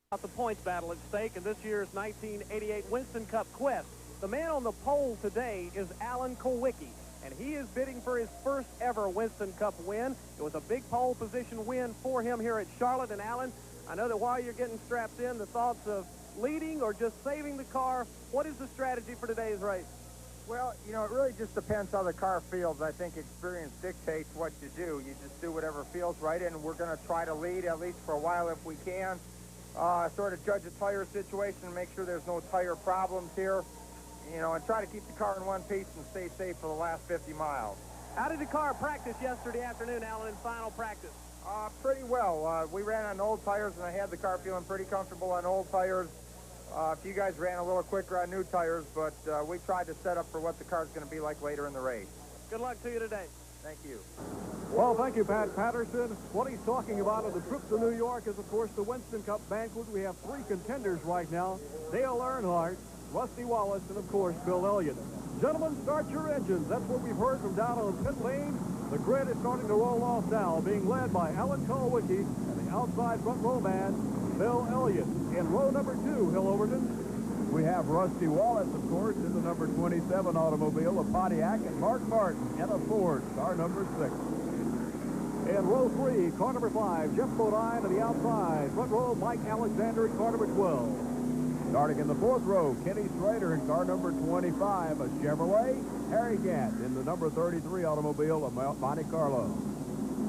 The points battle at stake in this year's 1988 Winston Cup Quest. The man on the pole today is Alan Kulwicki, and he is bidding for his first ever Winston Cup win. It was a big pole position win for him here at Charlotte. And Alan, I know that while you're getting strapped in, the thoughts of leading or just saving the car, what is the strategy for today's race? Well, you know, it really just depends how the car feels. I think experience dictates what you do. You just do whatever feels right, and we're going to try to lead, at least for a while if we can. Sort of judge the tire situation and make sure there's no tire problems here, you know, and try to keep the car in one piece and stay safe for the last 50 miles. How did the car practice yesterday afternoon, Alan, in final practice? Pretty well. We ran on old tires, and I had the car feeling pretty comfortable on old tires. A few guys ran a little quicker on new tires, but we tried to set up for what the car's going to be like later in the race. Good luck to you today. Thank you. Well, thank you, Pat Patterson. What he's talking about in the trip to New York is, of course, the Winston Cup banquet. We have 3 contenders right now: Dale Earnhardt, Rusty Wallace, and, of course, Bill Elliott. Gentlemen, start your engines. That's what we've heard from down on pit lane. The grid is starting to roll off now, being led by Alan Kulwicki and the outside front row man, Bill Elliott. In row number 2, Hill Overton, we have Rusty Wallace, of course, in the number 27 automobile, a Pontiac, and Mark Martin in a Ford, car number 6. In row 3, car number 5, Jeff Bodine to the outside. Front row, Mike Alexander in car number 12. Starting in the 4th row, Kenny Schrader in car number 25, a Chevrolet. Harry Gant in the number 33 automobile, a Monte Carlo.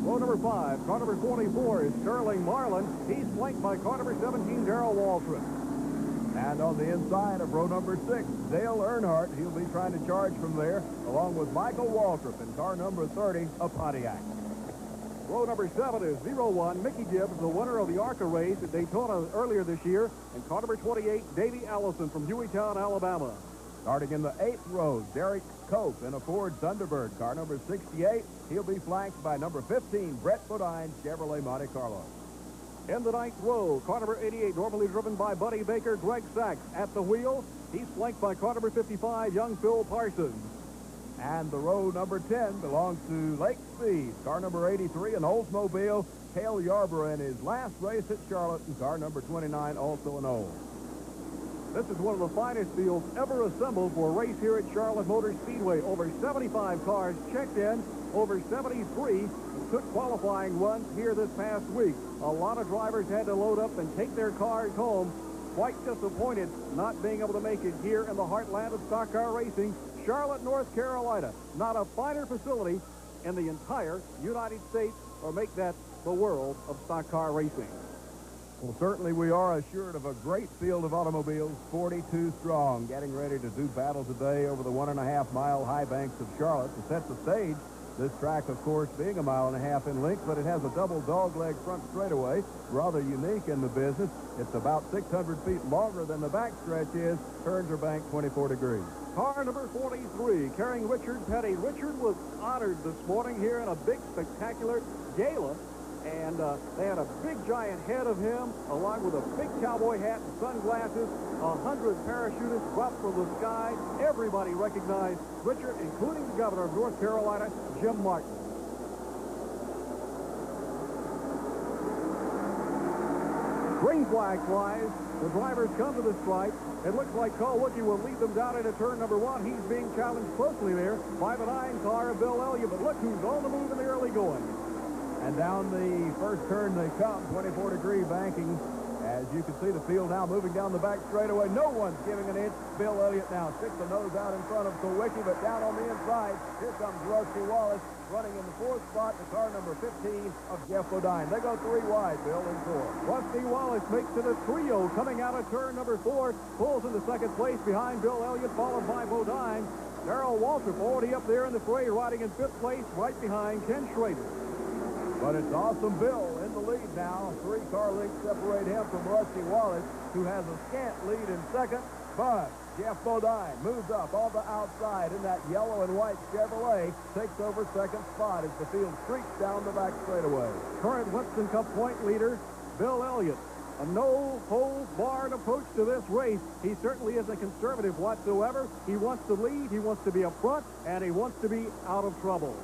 Row number 5, car number 44 is Sterling Marlin. He's flanked by car number 17, Darrell Waltrip. And on the inside of row number 6, Dale Earnhardt. He'll be trying to charge from there, along with Michael Waltrip in car number 30, a Pontiac. Row number 7 is 01, Mickey Gibbs, the winner of the ARCA race at Daytona earlier this year. And car number 28, Davey Allison from Hueytown, Alabama. Starting in the 8th row, Derek Koch in a Ford Thunderbird, car number 68. He'll be flanked by number 15, Brett Bodine, Chevrolet Monte Carlo. In the 9th row, car number 88, normally driven by Buddy Baker, Greg Sachs at the wheel. He's flanked by car number 55, young Phil Parsons. And the row number 10 belongs to Lake Speed, car number 83, an Oldsmobile. Cale Yarborough in his last race at Charlotte, and car number 29, also an Olds. This is one of the finest fields ever assembled for a race here at Charlotte Motor Speedway. Over 75 cars checked in, over 73 took qualifying runs here this past week. A lot of drivers had to load up and take their cars home. Quite disappointed not being able to make it here in the heartland of stock car racing, Charlotte, North Carolina. Not a finer facility in the entire United States, or make that the world of stock car racing. Well, certainly we are assured of a great field of automobiles, 42 strong, getting ready to do battle today over the 1.5-mile high banks of Charlotte to set the stage. This track, of course, being 1.5 miles in length, but it has a double dogleg front straightaway, rather unique in the business. It's about 600 feet longer than the backstretch is. Turns are banked 24 degrees. Car number 43, carrying Richard Petty. Richard was honored this morning here in a big, spectacular gala. And they had a big, giant head of him, along with a big cowboy hat and sunglasses. 100 parachutists dropped from the sky. Everybody recognized Richard, including the governor of North Carolina, Jim Martin. Green flag flies. The drivers come to the stripe. It looks like Kulwicki will lead them down into turn number 1. He's being challenged closely there by the 9 car of Bill Elliott. But look who's on the move in the early going. And down the first turn they come, 24-degree banking. As you can see the field now moving down the back straightaway. No one's giving an inch. Bill Elliott now sticks the nose out in front of Kulwicki, but down on the inside, here comes Rusty Wallace running in the 4th spot, the car number 15 of Jeff Bodine. They go 3 wide, Bill, in 4. Rusty Wallace makes it a trio coming out of turn number 4, pulls into 2nd place behind Bill Elliott, followed by Bodine. Darrell Waltrip already up there in the fray, riding in 5th place, right behind Ken Schrader. But it's Awesome Bill in the lead now. 3-car lengths separate him from Rusty Wallace, who has a scant lead in 2nd. But Jeff Bodine moves up on the outside in that yellow and white Chevrolet, takes over 2nd spot as the field streaks down the back straightaway. Current Winston Cup point leader, Bill Elliott. A no-holds-barred approach to this race. He certainly isn't conservative whatsoever. He wants to lead, he wants to be up front, and he wants to be out of trouble.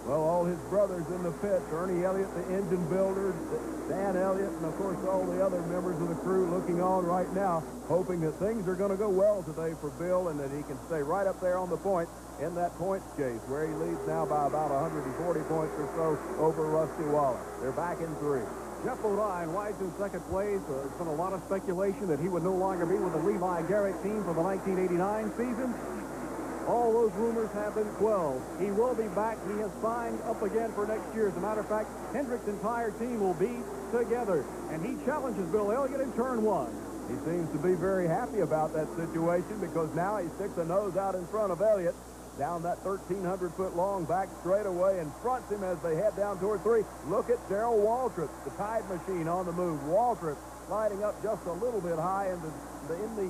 Well, all his brothers in the pits, Ernie Elliott, the engine builder, Dan Elliott, and, of course, all the other members of the crew looking on right now, hoping that things are going to go well today for Bill and that he can stay right up there on the point in that points chase, where he leads now by about 140 points or so over Rusty Wallace. They're back in 3. Jeff Bodine rides in second place. There's been a lot of speculation that he would no longer be with the Levi Garrett team for the 1989 season. All those rumors have been quelled. He will be back. He has signed up again for next year. As a matter of fact, Hendrick's entire team will be together. And he challenges Bill Elliott in turn 1. He seems to be very happy about that situation because now he sticks a nose out in front of Elliott down that 1,300-foot long back straightaway and fronts him as they head down toward 3. Look at Darrell Waltrip, the Tide machine on the move. Waltrip sliding up just a little bit high in the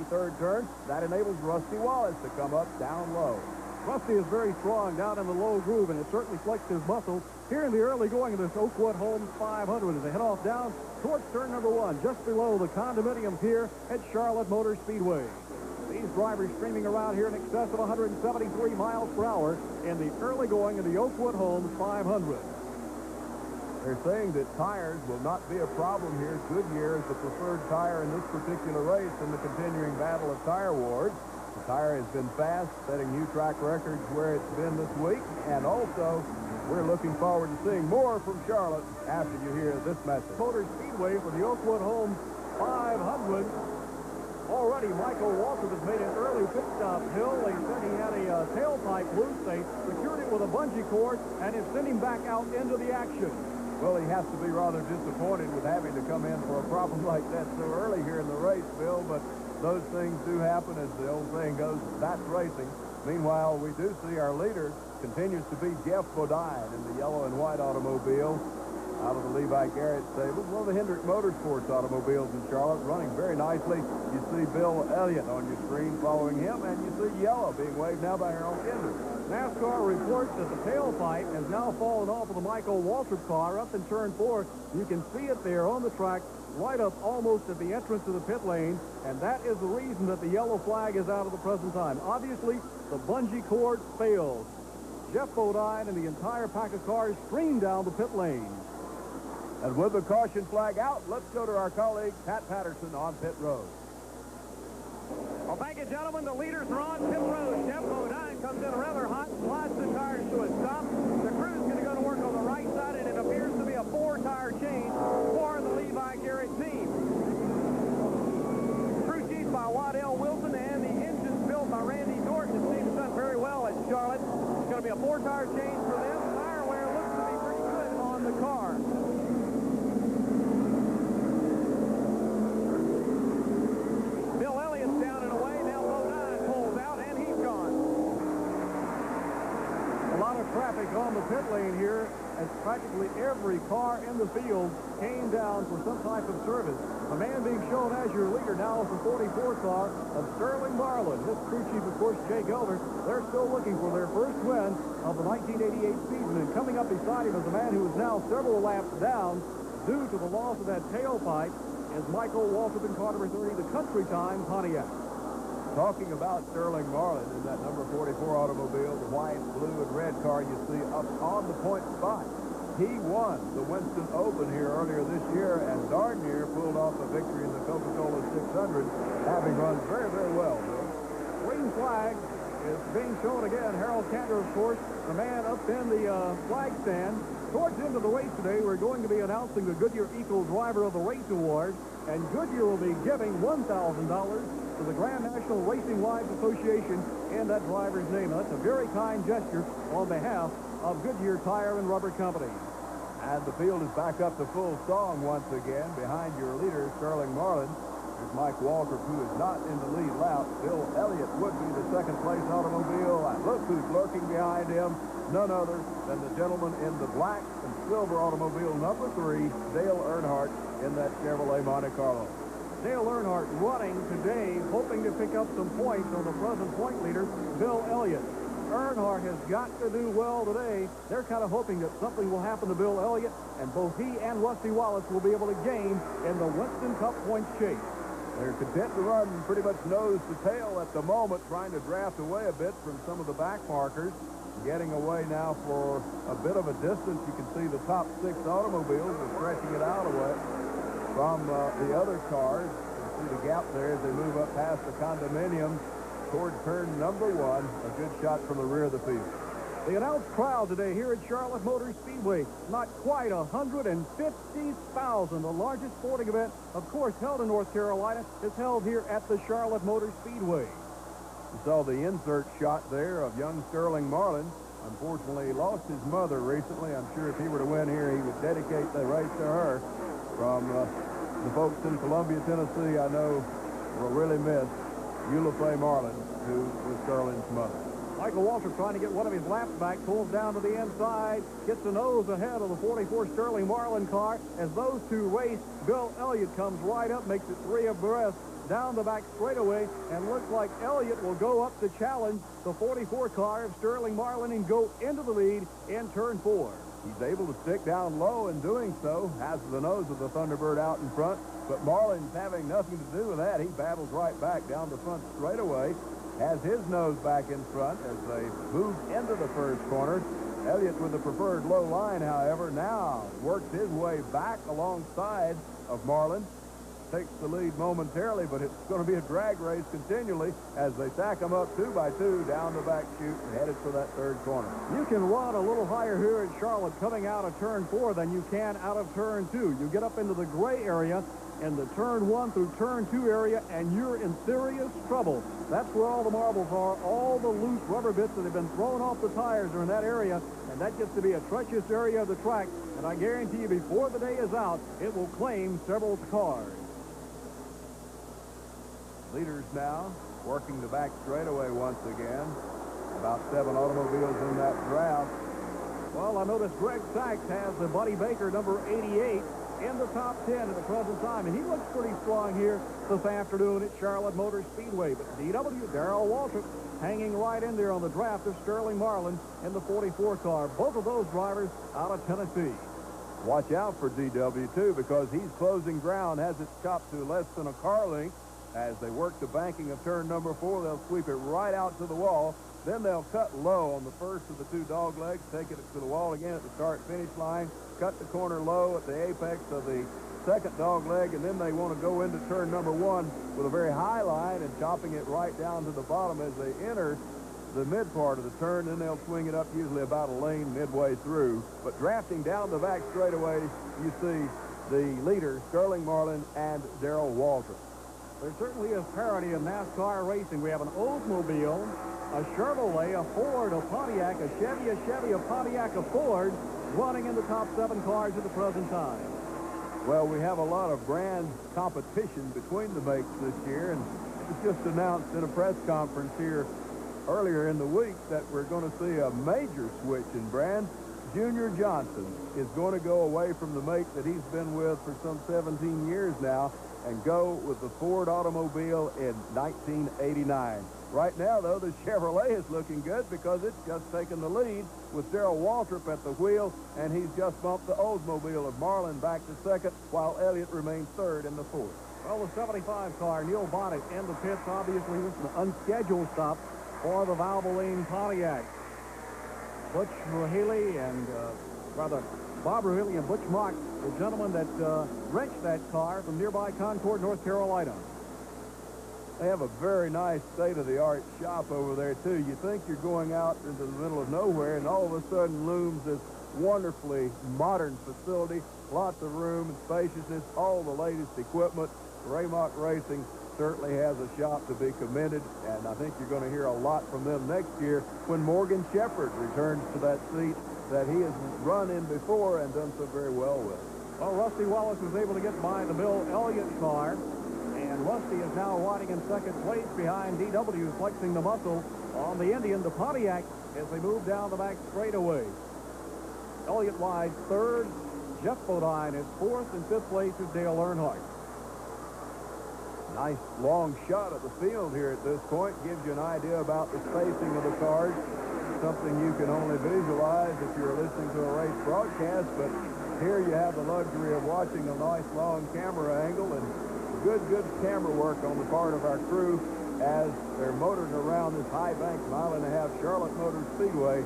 third turn. That enables Rusty Wallace to come up down low. Rusty is very strong down in the low groove, and it certainly flexed his muscles here in the early going of this Oakwood Homes 500 as they head off down towards turn number 1, just below the condominiums here at Charlotte Motor Speedway. These drivers streaming around here in excess of 173 miles per hour in the early going of the Oakwood Homes 500. They're saying that tires will not be a problem here. Goodyear is the preferred tire in this particular race in the continuing battle of tire wars. The tire has been fast, setting new track records where it's been this week. And also, we're looking forward to seeing more from Charlotte after you hear this message. Motor Speedway for the Oakwood Homes 500. Already, Michael Waltrip has made an early pit stop hill. They said he had a tailpipe loose. They secured it with a bungee cord and it sent him back out into the action. Well, he has to be rather disappointed with having to come in for a problem like that so early here in the race, Bill, but those things do happen, as the old saying goes, that's racing. Meanwhile, we do see our leader continues to be Jeff Bodine in the yellow and white automobile out of the Levi Garrett stable. One of the Hendrick Motorsports automobiles in Charlotte, running very nicely. You see Bill Elliott on your screen following him, and you see yellow being waved now by Harold Kinder. NASCAR reports that the tailpipe has now fallen off of the Michael Waltrip car up in turn 4. You can see it there on the track, right up almost at the entrance to the pit lane, and that is the reason that the yellow flag is out at the present time. Obviously, the bungee cord failed. Jeff Bodine and the entire pack of cars streamed down the pit lane. And with the caution flag out, let's go to our colleague, Pat Patterson, on pit road. Well, thank you, gentlemen. The leaders are on pit road. Jeff Bodine comes in rather hot, slides the tires to a stop. The crew's going to go to work on the right side, and it appears to be a 4-tire change for the Levi Garrett team. Crew chief by Waddell Wilson, and the engine's built by Randy Dorton. The team's done very well at Charlotte. It's going to be a 4-tire change for them. Tire wear looks to be pretty good on the car. Down and away. Now Bodine pulls out, and he's gone. A lot of traffic on the pit lane here as practically every car in the field came down for some type of service. The man being shown as your leader now is the 44 car of Sterling Marlin. His crew chief, of course, Jay Gelder. They're still looking for their first win of the 1988 season. And coming up beside him is a man who is now several laps down due to the loss of that tailpipe is Michael Waltrip in car number 30, the Country Time Pontiac. Talking about Sterling Marlin in that number 44 automobile, the white, blue, and red car you see up on the point spot. He won the Winston Open here earlier this year, and darn near pulled off a victory in the Coca-Cola 600, having run very, very well, Bill. Green flag is being shown again. Harold Cantor, of course, the man up in the flag stand. Towards the end of the race today, we're going to be announcing the Goodyear Equal Driver of the Race Award, and Goodyear will be giving $1,000 to the Grand National Racing Wives Association in that driver's name. That's a very kind gesture on behalf of Goodyear Tire and Rubber Company. And the field is back up to full song once again behind your leader, Sterling Marlin. There's Mike Waltrip, who is not in the lead lap. Bill Elliott would be the second-place automobile. And look who's lurking behind him. None other than the gentleman in the black and silver automobile number 3, Dale Earnhardt, in that Chevrolet Monte Carlo. Dale Earnhardt running today, hoping to pick up some points on the present point leader, Bill Elliott. Earnhardt has got to do well today. They're kind of hoping that something will happen to Bill Elliott, and both he and Rusty Wallace will be able to gain in the Winston Cup points chase. They're content to run pretty much nose to tail at the moment, trying to draft away a bit from some of the back markers. getting away now for a bit of a distance. You can see the top 6 automobiles are stretching it out away from the other cars. You can see the gap there as they move up past the condominium toward turn number 1. A good shot from the rear of the field. The announced crowd today here at Charlotte Motor Speedway, not quite 150,000. The largest sporting event, of course, held in North Carolina, is held here at the Charlotte Motor Speedway. You saw the insert shot there of young Sterling Marlin. Unfortunately, he lost his mother recently. I'm sure if he were to win here, he would dedicate the race to her. From the folks in Columbia, Tennessee, I know will really miss Eula Faye Marlin, who was Sterling's mother. Michael Waltrip trying to get one of his laps back, pulls down to the inside, gets the nose ahead of the 44 Sterling Marlin car. As those two race, Bill Elliott comes right up, makes it 3 abreast down the back straightaway, and looks like Elliott will go up to challenge the 44 car of Sterling Marlin and go into the lead in turn 4. He's able to stick down low in doing so, has the nose of the Thunderbird out in front, but Marlin's having nothing to do with that. He battles right back down the front straightaway, has his nose back in front as they move into the first corner. Elliott with the preferred low line, however, now works his way back alongside of Marlin. Takes the lead momentarily, but it's going to be a drag race continually as they stack them up 2 by 2 down the back chute and headed for that third corner. You can run a little higher here at Charlotte coming out of turn 4 than you can out of turn 2. You get up into the gray area in the turn 1 through turn 2 area, and you're in serious trouble. That's where all the marbles are. All the loose rubber bits that have been thrown off the tires are in that area, and that gets to be a treacherous area of the track. And I guarantee you, before the day is out, it will claim several cars. Leaders now working the back straightaway once again. About 7 automobiles in that draft. Well, I noticed Greg Sachs has the Buddy Baker number 88 in the top 10 at the present time, and he looks pretty strong here this afternoon at Charlotte Motor Speedway. But DW, Darrell Waltrip, hanging right in there on the draft of Sterling Marlin in the 44 car. Both of those drivers out of Tennessee. Watch out for DW, too, because he's closing ground, has it chopped to less than a car length. As they work the banking of turn number 4, they'll sweep it right out to the wall. Then they'll cut low on the first of the 2 dog legs, take it to the wall again at the start-finish line, cut the corner low at the apex of the second dog leg, and then they want to go into turn number 1 with a very high line and chopping it right down to the bottom as they enter the mid part of the turn. Then they'll swing it up usually about a lane midway through. But drafting down the back straightaway, you see the leader, Sterling Marlin, and Darrell Waltrip. There certainly is parity in NASCAR racing. We have an Oldsmobile, a Chevrolet, a Ford, a Pontiac, a Chevy, a Pontiac, a Ford, running in the top 7 cars at the present time. Well, we have a lot of brand competition between the makes this year, and it was just announced in a press conference here earlier in the week that we're going to see a major switch in brand. Junior Johnson is going to go away from the make that he's been with for some 17 years now and go with the Ford automobile in 1989. Right now, though, the Chevrolet is looking good because it's just taken the lead with Darrell Waltrip at the wheel, and he's just bumped the Oldsmobile of Marlin back to second, while Elliott remains third in the Ford. Well, the 75 car, Neil Bonnet, in the pits. Obviously, this is an unscheduled stop for the Valvoline Pontiac. Butch Rahilly and, Bob Rahilly and Butch Mock, the gentleman that wrenched that car from nearby Concord, North Carolina. They have a very nice state-of-the-art shop over there, too. You think you're going out into the middle of nowhere, and all of a sudden looms this wonderfully modern facility. Lots of room and spaciousness, all the latest equipment. Raymock Racing certainly has a shop to be commended, and I think you're going to hear a lot from them next year when Morgan Shepherd returns to that seat that he has run in before and done so very well with. Well, Rusty Wallace was able to get by the Bill Elliott car, and Rusty is now riding in second place behind DW, flexing the muscle on the Indian, the Pontiac, as they move down the back straightaway. Elliott rides third. Jeff Bodine is fourth, and fifth place is Dale Earnhardt. Nice long shot of the field here at this point. Gives you an idea about the spacing of the cars. Something you can only visualize if you're listening to a race broadcast, but here you have the luxury of watching a nice long camera angle and good camera work on the part of our crew as they're motoring around this high bank 1.5 Charlotte Motor Speedway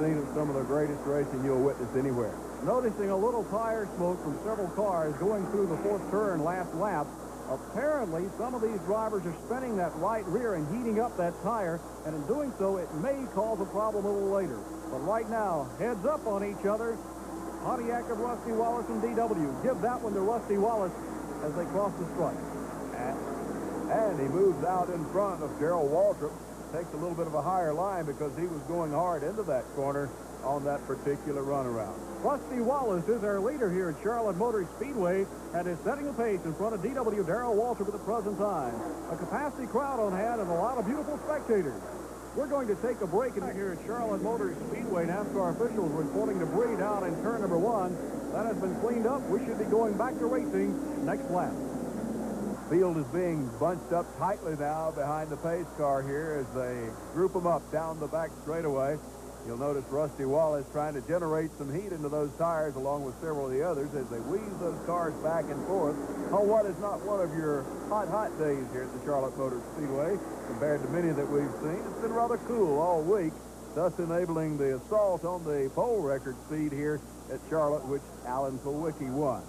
scene of some of the greatest racing you'll witness anywhere. Noticing a little tire smoke from several cars going through the fourth turn last lap. Apparently, some of these drivers are spinning that right rear and heating up that tire, and in doing so, it may cause a problem a little later. But right now, heads up on each other. Pontiac of Rusty Wallace and DW. Give that one to Rusty Wallace as they cross the stripe. And he moves out in front of Darrell Waltrip. Takes a little bit of a higher line because he was going hard into that corner on that particular runaround. Rusty Wallace is our leader here at Charlotte Motor Speedway and is setting the pace in front of DW Darrell Waltrip at the present time. A capacity crowd on hand and a lot of beautiful spectators. We're going to take a break here at Charlotte Motor Speedway. NASCAR officials reporting debris down in turn number 1. That has been cleaned up. We should be going back to racing next lap. Field is being bunched up tightly now behind the pace car here as they group them up down the back straightaway. You'll notice Rusty Wallace trying to generate some heat into those tires along with several of the others as they weave those cars back and forth on what is not one of your hot days here at the Charlotte Motor Speedway compared to many that we've seen. It's been rather cool all week, thus enabling the assault on the pole record speed here at Charlotte, which Alan Kulwicki won.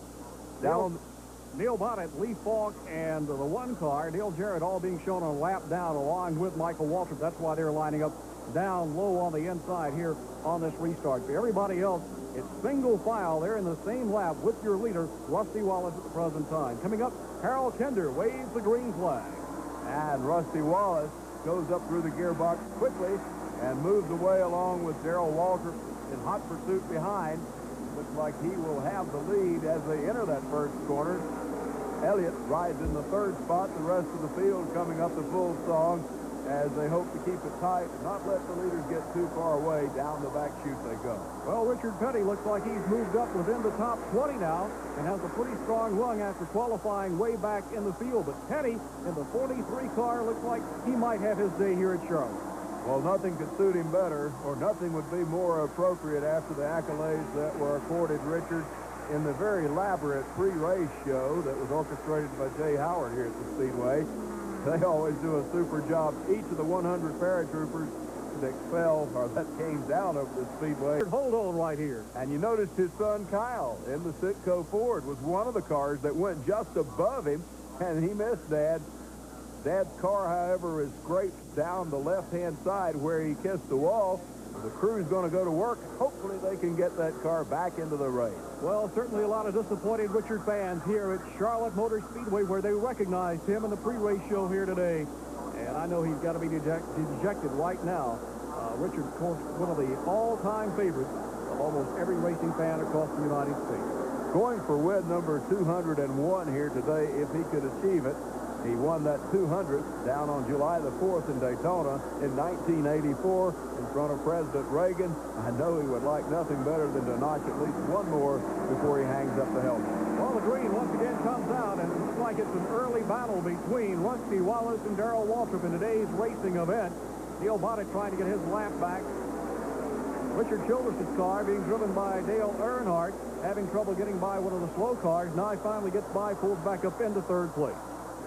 Neil Bonnet, Lee Falk, and the one car, Neil Jarrett, all being shown on a lap down along with Michael Waltrip. That's why they're lining up down low on the inside here on this restart. For everybody else, it's single file. They're in the same lap with your leader, Rusty Wallace, at the present time. Coming up, Harold Kinder waves the green flag. And Rusty Wallace goes up through the gearbox quickly and moves away along with Darrell Waltrip in hot pursuit behind. Looks like he will have the lead as they enter that first corner. Elliott rides in the third spot. The rest of the field coming up the full song as they hope to keep it tight and not let the leaders get too far away. Down the back chute they go. Well, Richard Petty looks like he's moved up within the top 20 now and has a pretty strong run after qualifying way back in the field. But Petty in the 43 car looks like he might have his day here at Charlotte. Well, nothing could suit him better, or nothing would be more appropriate after the accolades that were accorded Richard in the very elaborate pre-race show that was orchestrated by Jay Howard here at the Speedway. They always do a super job. Each of the 100 paratroopers that fell or that came down over the Speedway. Hold on right here. And you noticed his son Kyle in the Sitco Ford was one of the cars that went just above him, and he missed Dad. Dad's car, however, is scraped down the left-hand side where he kissed the wall. The crew's going to go to work. Hopefully they can get that car back into the race. Well, certainly a lot of disappointed Richard fans here at Charlotte Motor Speedway where they recognized him in the pre-race show here today. And I know he's got to be dejected right now. Richard, of course, one of the all-time favorites of almost every racing fan across the United States. Going for win number 201 here today if he could achieve it. He won that 200th down on July the 4th in Daytona in 1984 in front of President Reagan. I know he would like nothing better than to notch at least one more before he hangs up the helmet. Well, the green once again comes out, and it looks like it's an early battle between Rusty Wallace and Darrell Waltrip in today's racing event. Neil Bonnet trying to get his lap back. Richard Childress' car being driven by Dale Earnhardt, having trouble getting by one of the slow cars. Now he finally gets by, pulls back up into third place.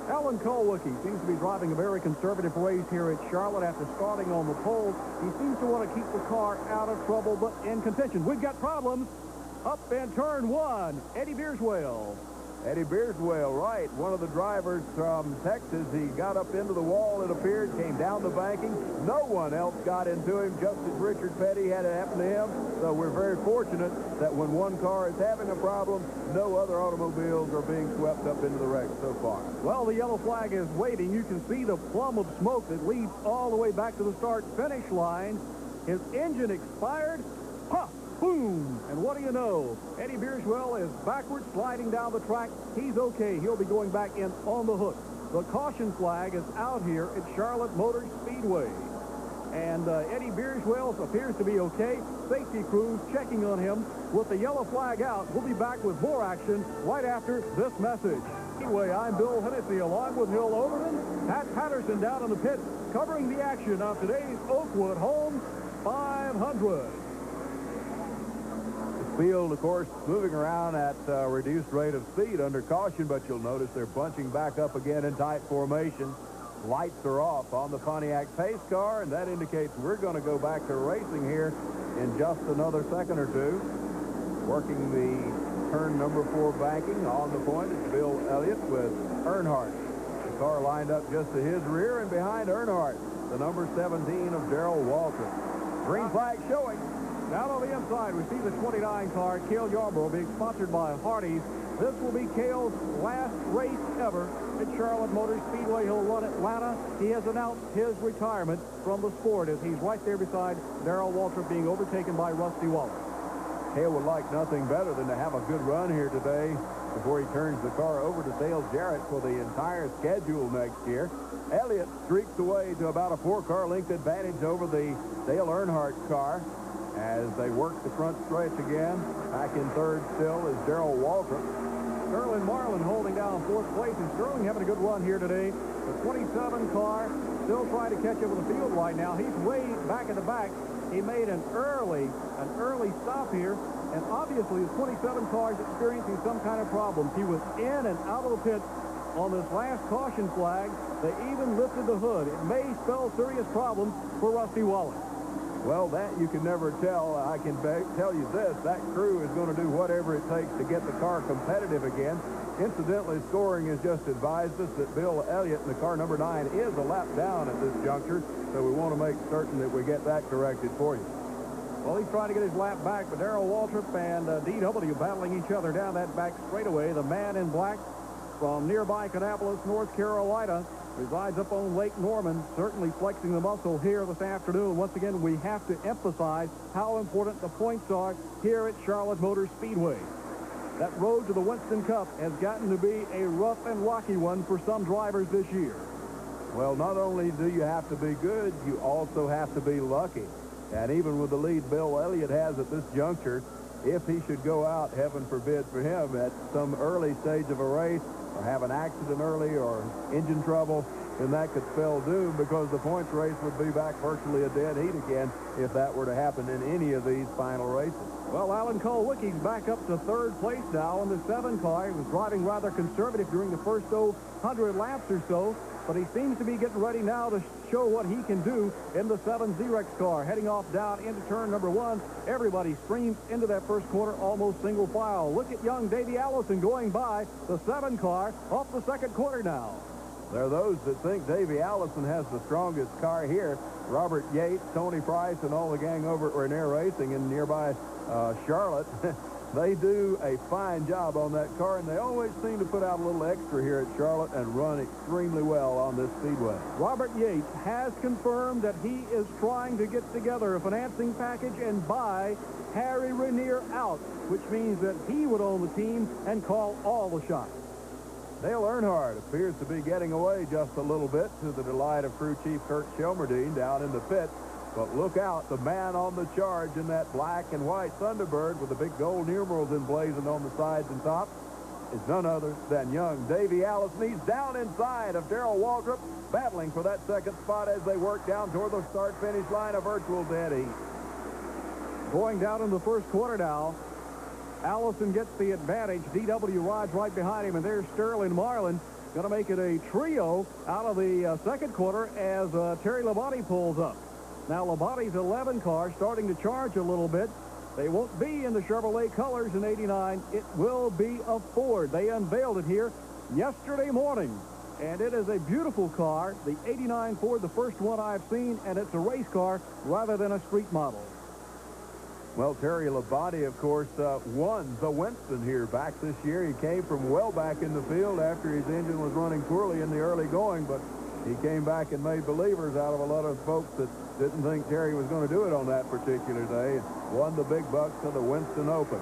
Alan Kulwicki seems to be driving a very conservative race here at Charlotte after starting on the pole. He seems to want to keep the car out of trouble, but in contention. We've got problems. Up in turn 1, Eddie Beerswell. Eddie Beerswell, right. One of the drivers from Texas. He got up into the wall, it appeared, came down the banking. No one else got into him, just as Richard Petty had it happen to him. So we're very fortunate that when one car is having a problem, no other automobiles are being swept up into the wreck so far. Well, the yellow flag is waving. You can see the plum of smoke that leads all the way back to the start-finish line. His engine expired. Huh! Boom! And what do you know? Eddie Beerswell is backwards, sliding down the track. He's okay. He'll be going back in on the hook. The caution flag is out here at Charlotte Motor Speedway. And Eddie Beerswell appears to be okay. Safety crews checking on him. With the yellow flag out, we'll be back with more action right after this message. Anyway, I'm Bill Hennessy along with Hill Overton. Pat Patterson down in the pit covering the action of today's Oakwood Homes 500. Field, of course, moving around at a reduced rate of speed under caution, but you'll notice they're bunching back up again in tight formation. lights are off on the Pontiac pace car, and that indicates we're going to go back to racing here in just another second or two. Working the turn number 4 banking on the point is Bill Elliott with Earnhardt. The car lined up just to his rear, and behind Earnhardt, the number 17 of Darrell Waltrip. Green flag showing. Down on the inside, we see the 29 car, Cale Yarborough, being sponsored by Hardee's. This will be Cale's last race ever at Charlotte Motor Speedway. He'll run Atlanta. He has announced his retirement from the sport as he's right there beside Darrell Waltrip, being overtaken by Rusty Wallace. Cale would like nothing better than to have a good run here today before he turns the car over to Dale Jarrett for the entire schedule next year. Elliott streaks away to about a 4-car length advantage over the Dale Earnhardt car as they work the front stretch again. Back in third still is Darrell Waltrip. Sterling Marlin holding down 4th place, and Sterling having a good run here today. The 27 car still trying to catch up with the field right now. He's way back in the back. He made an early stop here, and obviously the 27 car is experiencing some kind of problems. He was in and out of the pit on this last caution flag. They even lifted the hood. It may spell serious problems for Rusty Wallace. Well, that you can never tell. I can tell you this, that crew is going to do whatever it takes to get the car competitive again. Incidentally, scoring has just advised us that Bill Elliott in the car number 9 is a lap down at this juncture, so we want to make certain that we get that corrected for you. Well, he's trying to get his lap back, but Darrell Waltrip and DW battling each other down that back straightaway. The man in black from nearby Kannapolis, North Carolina, resides up on Lake Norman, certainly flexing the muscle here this afternoon. Once again, we have to emphasize how important the points are here at Charlotte Motor Speedway. That road to the Winston Cup has gotten to be a rough and rocky one for some drivers this year. Well, not only do you have to be good, you also have to be lucky. And even with the lead Bill Elliott has at this juncture, if he should go out, heaven forbid for him, at some early stage of a race, or have an accident early or engine trouble, then that could spell doom, because the points race would be back virtually a dead heat again if that were to happen in any of these final races. Well, Alan Kulwicki's back up to 3rd place now in the 7 car. He was driving rather conservative during the first 100 laps or so, but he seems to be getting ready now to show what he can do in the 7 Xerox car. Heading off down into turn number 1. Everybody streams into that first quarter almost single file. Look at young Davey Allison going by the 7 car off the 2nd quarter now. There are those that think Davey Allison has the strongest car here. Robert Yates, Tony Price, and all the gang over at Rainier Racing in nearby Charlotte. They do a fine job on that car, and they always seem to put out a little extra here at Charlotte and run extremely well on this speedway. Robert Yates has confirmed that he is trying to get together a financing package and buy Harry Rainier out, which means that he would own the team and call all the shots. Dale Earnhardt appears to be getting away just a little bit, to the delight of crew chief Kurt Shelmerdine down in the pit. But look out, the man on the charge in that black and white Thunderbird with the big gold numerals emblazoned on the sides and top is none other than young Davey Allison. He's down inside of Darrell Waltrip, battling for that 2nd spot as they work down toward the start-finish line, a virtual dead heat. Going down in the first quarter now, Allison gets the advantage. DW rides right behind him, and there's Sterling Marlin. Going to make it a trio out of the 2nd quarter as Terry Labonte pulls up. Now, Labonte's 11 car starting to charge a little bit. They won't be in the Chevrolet colors in '89. It will be a Ford. They unveiled it here yesterday morning, and it is a beautiful car. The '89 Ford, the first one I've seen, and it's a race car rather than a street model. Well, Terry Labonte, of course, won the Winston here back this year. He came from well back in the field after his engine was running poorly in the early going, but he came back and made believers out of a lot of folks that didn't think Terry was going to do it on that particular day. Won the big bucks of the Winston Open.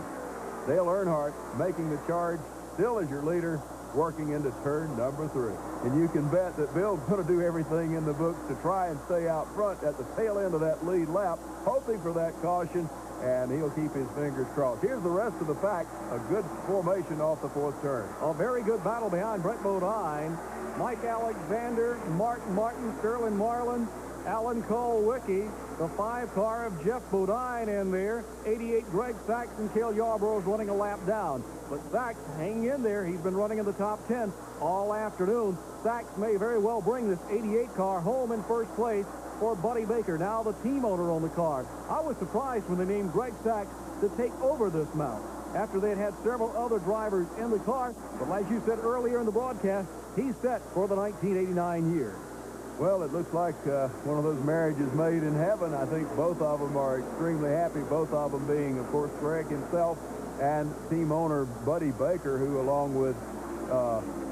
Dale Earnhardt making the charge, still as your leader, working into turn number 3. And you can bet that Bill's going to do everything in the books to try and stay out front at the tail end of that lead lap, hoping for that caution, and he'll keep his fingers crossed. Here's the rest of the pack. A good formation off the 4th turn. A very good battle behind Brett Bodine. Mike Alexander, Martin Martin, Sterling Marlin, Alan Kulwicki, The 5 car of Jeff Bodine in there. 88 Greg Sachs and Cale Yarbrough's running a lap down. But Sachs hanging in there. He's been running in the top 10 all afternoon. Sachs may very well bring this 88 car home in first place for Buddy Baker, now the team owner on the car. I was surprised when they named Greg Sachs to take over this mount after they had several other drivers in the car. But as you said earlier in the broadcast, he's set for the 1989 year. Well, it looks like one of those marriages made in heaven. I think both of them are extremely happy, both of them being, of course, Greg himself and team owner Buddy Baker, who, along with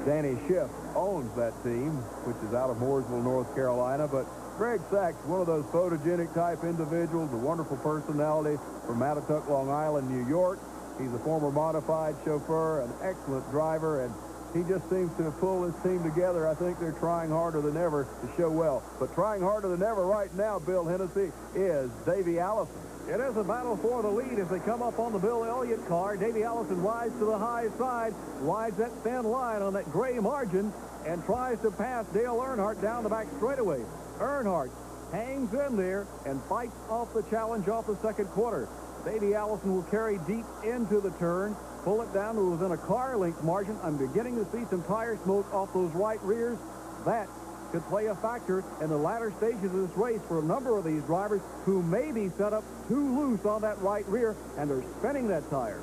Danny Schiff, owns that team, which is out of Mooresville, North Carolina. But Greg Sachs, one of those photogenic type individuals, a wonderful personality from Mattatuck, Long Island, New York. He's a former modified chauffeur, an excellent driver, and he just seems to have pulled his team together. I think they're trying harder than ever to show well. But trying harder than ever right now, Bill Hennessy, is Davey Allison. It is a battle for the lead as they come up on the Bill Elliott car. Davey Allison rides to the high side, rides that thin line on that gray margin, and tries to pass Dale Earnhardt down the back straightaway. Earnhardt hangs in there and fights off the challenge off the second quarter. Davey Allison will carry deep into the turn, pull it down to within a car length margin. I'm beginning to see some tire smoke off those right rears. That could play a factor in the latter stages of this race for a number of these drivers who may be set up too loose on that right rear, and they're spinning that tire.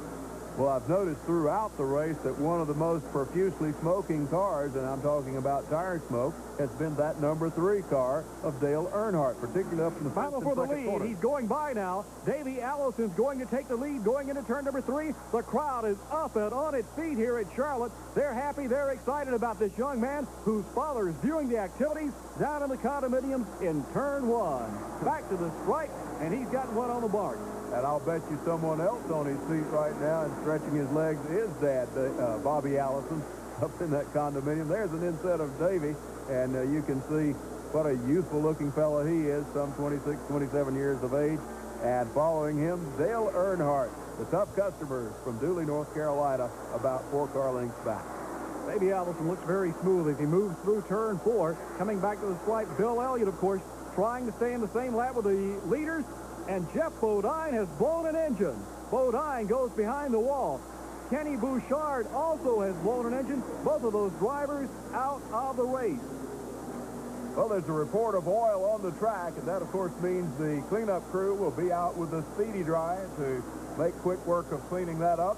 Well, I've noticed throughout the race that one of the most profusely smoking cars, and I'm talking about tire smoke, has been that number 3 car of Dale Earnhardt, particularly up in the battle for the lead. Quarter. He's going by now. Davey Allison's going to take the lead going into turn number 3. The crowd is up and on its feet here at Charlotte. They're happy. They're excited about this young man whose father is viewing the activities down in the condominiums in turn 1. Back to the stripe, and he's got one on the mark. And I'll bet you someone else on his seat right now and stretching his legs is Dad, Bobby Allison, up in that condominium. There's an inset of Davey, and you can see what a youthful-looking fellow he is, some 26, 27 years of age. And following him, Dale Earnhardt, the tough customers from Dooley, North Carolina, about 4 car lengths back. Davey Allison looks very smooth as he moves through turn 4. Coming back to the stripe, Bill Elliott, of course, trying to stay in the same lap with the leaders. And Jeff Bodine has blown an engine. Bodine goes behind the wall. Kenny Bouchard also has blown an engine. Both of those drivers out of the race. Well, there's a report of oil on the track, and that, of course, means the cleanup crew will be out with the speedy dry to make quick work of cleaning that up.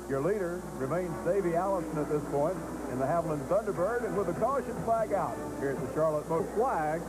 Your leader remains Davey Allison at this point in the Haviland Thunderbird, and with a caution flag out here at the Charlotte Motor. Flag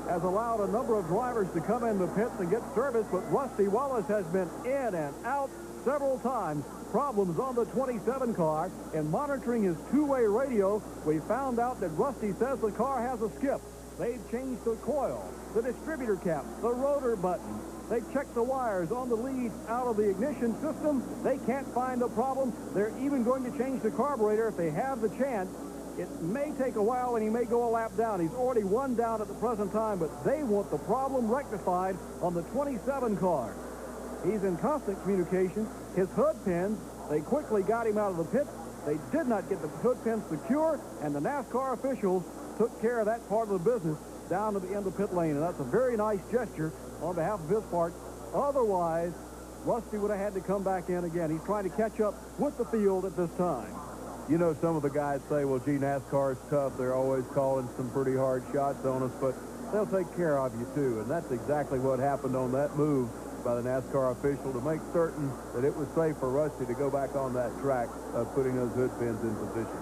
has allowed a number of drivers to come in the pits and get service, but Rusty Wallace has been in and out several times. Problems on the 27 car. In monitoring his two-way radio, we found out that Rusty says the car has a skip. They've changed the coil, the distributor cap, the rotor button. They checked the wires on the leads out of the ignition system. They can't find the problem. They're even going to change the carburetor if they have the chance. It may take a while, and he may go a lap down. He's already one down at the present time, but they want the problem rectified on the 27 car. He's in constant communication. His hood pins, they quickly got him out of the pit. They did not get the hood pins secure, and the NASCAR officials took care of that part of the business down to the end of pit lane, and that's a very nice gesture on behalf of his part. Otherwise, Rusty would have had to come back in again. He's trying to catch up with the field at this time. You know, some of the guys say, well, gee, NASCAR's tough. They're always calling some pretty hard shots on us, but they'll take care of you, too. And that's exactly what happened on that move by the NASCAR official to make certain that it was safe for Rusty to go back on that track, putting those hood pins in position.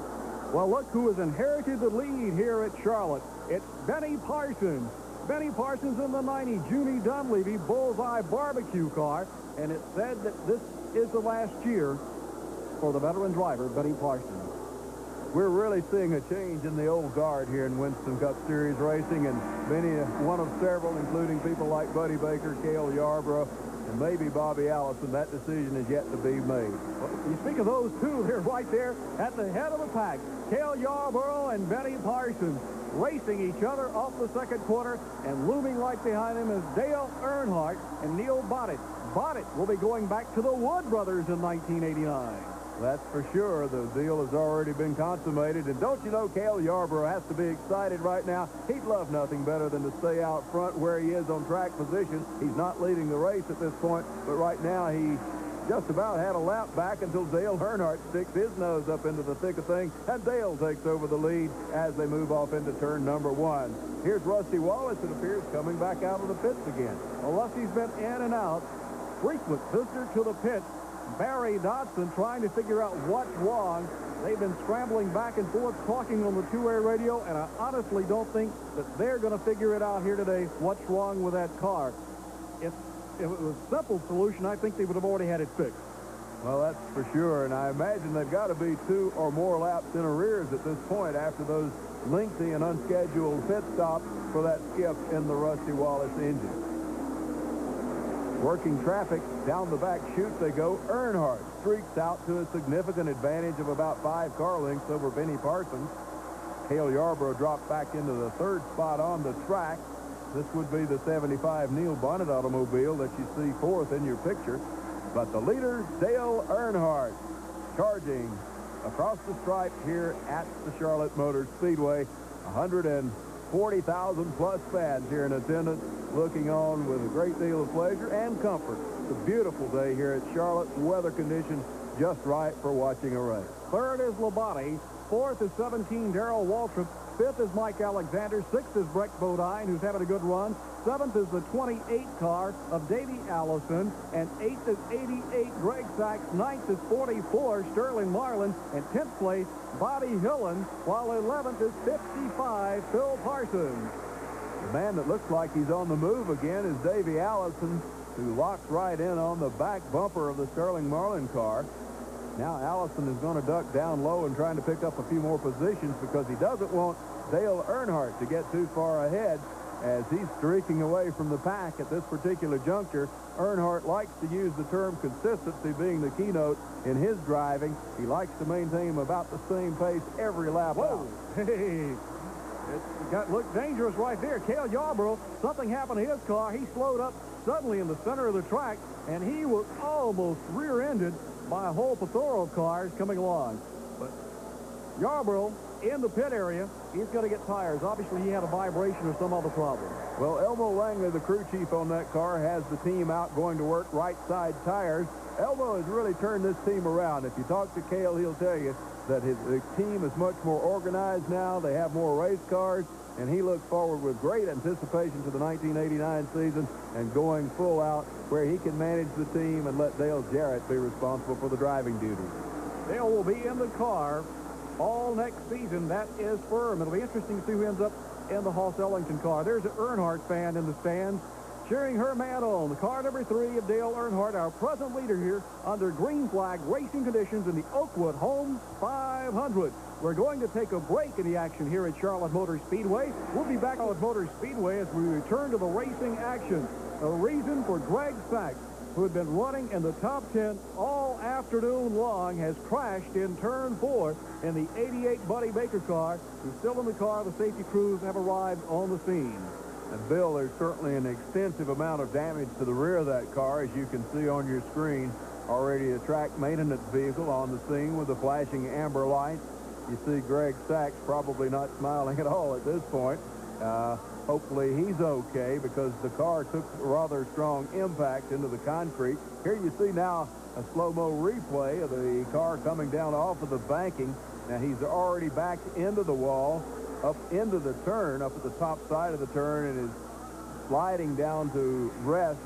Well, look who has inherited the lead here at Charlotte. It's Benny Parsons. Benny Parsons in the 90 Junie Dunleavy Bullseye barbecue car, and it's said that this is the last year for the veteran driver, Benny Parsons. We're really seeing a change in the old guard here in Winston Cup Series racing, and Benny, one of several, including people like Buddy Baker, Cale Yarbrough, and maybe Bobby Allison. That decision is yet to be made. Well, you speak of those two, they're right there at the head of the pack. Cale Yarbrough and Benny Parsons racing each other off the second quarter, and looming right behind them is Dale Earnhardt and Neil Bonnett. Bonnett will be going back to the Wood brothers in 1989. That's for sure. The deal has already been consummated. And don't you know, Cale Yarborough has to be excited right now. He'd love nothing better than to stay out front where he is on track position. He's not leading the race at this point, but right now he just about had a lap back until Dale Earnhardt sticks his nose up into the thick of things, and Dale takes over the lead as they move off into turn number 1. Here's Rusty Wallace, it appears, coming back out of the pits again. Well, Rusty's been in and out. Frequent visitor to the pit. Barry Dodson trying to figure out what's wrong. They've been scrambling back and forth, talking on the two-way radio, and I honestly don't think that they're going to figure it out here today, what's wrong with that car. If it was a simple solution, I think they would have already had it fixed. Well, that's for sure, and I imagine they've got to be 2 or more laps in arrears at this point after those lengthy and unscheduled pit stops for that skip in the Rusty Wallace engine. Working traffic down the back chute they go. Earnhardt streaks out to a significant advantage of about 5 car lengths over Benny Parsons. Cale Yarborough dropped back into the 3rd spot on the track. This would be the 75 Neil Bonnet automobile that you see 4th in your picture. But the leader, Dale Earnhardt, charging across the stripe here at the Charlotte Motor Speedway. 140,000 plus fans here in attendance, looking on with a great deal of pleasure and comfort. It's a beautiful day here at Charlotte. Weather conditions just right for watching a race. 3rd is Labonte. 4th is 17 Darrell Waltrip. 5th is Mike Alexander. 6th is Breck Bodine, who's having a good run. 7th is the 28 car of Davey Allison. And 8th is 88 Greg Sachs. 9th is 44 Sterling Marlin. And 10th place Bobby Hillen. While 11th is 55 Phil Parsons. The man that looks like he's on the move again is Davey Allison, who locks right in on the back bumper of the Sterling Marlin car. Now Allison is going to duck down low and trying to pick up a few more positions because he doesn't want Dale Earnhardt to get too far ahead as he's streaking away from the pack at this particular juncture. Earnhardt likes to use the term consistency being the keynote in his driving. He likes to maintain about the same pace every lap out. Hey, it looked dangerous right there. Cale Yarborough, something happened to his car. He slowed up suddenly in the center of the track, and he was almost rear-ended by a whole plethora of cars coming along. But Yarborough in the pit area, he's going to get tires. Obviously, he had a vibration or some other problem. Well, Elmo Langley, the crew chief on that car, has the team out going to work right side tires. Elmo has really turned this team around. If you talk to Cale, he'll tell you that the team is much more organized now. They have more race cars, and he looks forward with great anticipation to the 1989 season and going full out where he can manage the team and let Dale Jarrett be responsible for the driving duties. Dale will be in the car all next season. That is firm. It'll be interesting to see who ends up in the Hoss Ellington car. There's an Earnhardt fan in the stands cheering her man on. The car number 3 of Dale Earnhardt, our present leader here under green flag racing conditions in the Oakwood Homes 500. We're going to take a break in the action here at Charlotte Motor Speedway. We'll be back on Motor Speedway as we return to the racing action. A reason for Greg Sachs, who had been running in the top 10 all afternoon long, has crashed in turn 4 in the 88 Buddy Baker car, who's still in the car. The safety crews have arrived on the scene. And Bill, there's certainly an extensive amount of damage to the rear of that car, as you can see on your screen. Already a track maintenance vehicle on the scene with the flashing amber lights. You see Greg Sachs probably not smiling at all at this point. Hopefully he's okay because the car took a rather strong impact into the concrete. Here you see now a slow-mo replay of the car coming down off of the banking. Now he's already backed into the wall, up into the turn, up at the top side of the turn, and is sliding down to rest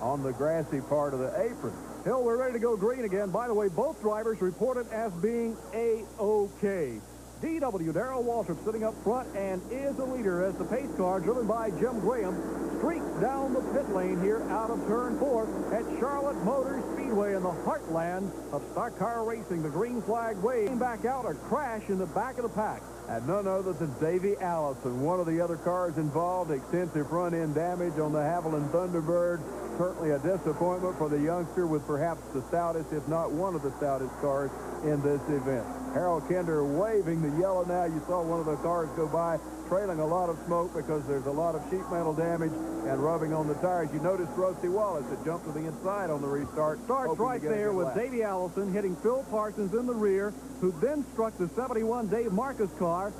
on the grassy part of the apron. Hill, we're ready to go green again. By the way, both drivers reported as being A-OK. DW Darrell Waltrip sitting up front and is the leader as the pace car, driven by Jim Graham, streaks down the pit lane here out of turn 4 at Charlotte Motor Speedway in the heartland of stock car racing. The green flag waving back out, a crash in the back of the pack. And none other than Davey Allison, one of the other cars involved. Extensive front-end damage on the Haviland Thunderbird. certainly a disappointment for the youngster with perhaps the stoutest, if not one of the stoutest cars in this event. Harold Kinder waving the yellow now. You saw one of the cars go by, trailing a lot of smoke because there's a lot of sheet metal damage and rubbing on the tires. You noticed Rusty Wallace that jumped to the inside on the restart. Starts right there with Davey Allison hitting Phil Parsons in the rear, who then struck the 71 Dave Marcus car.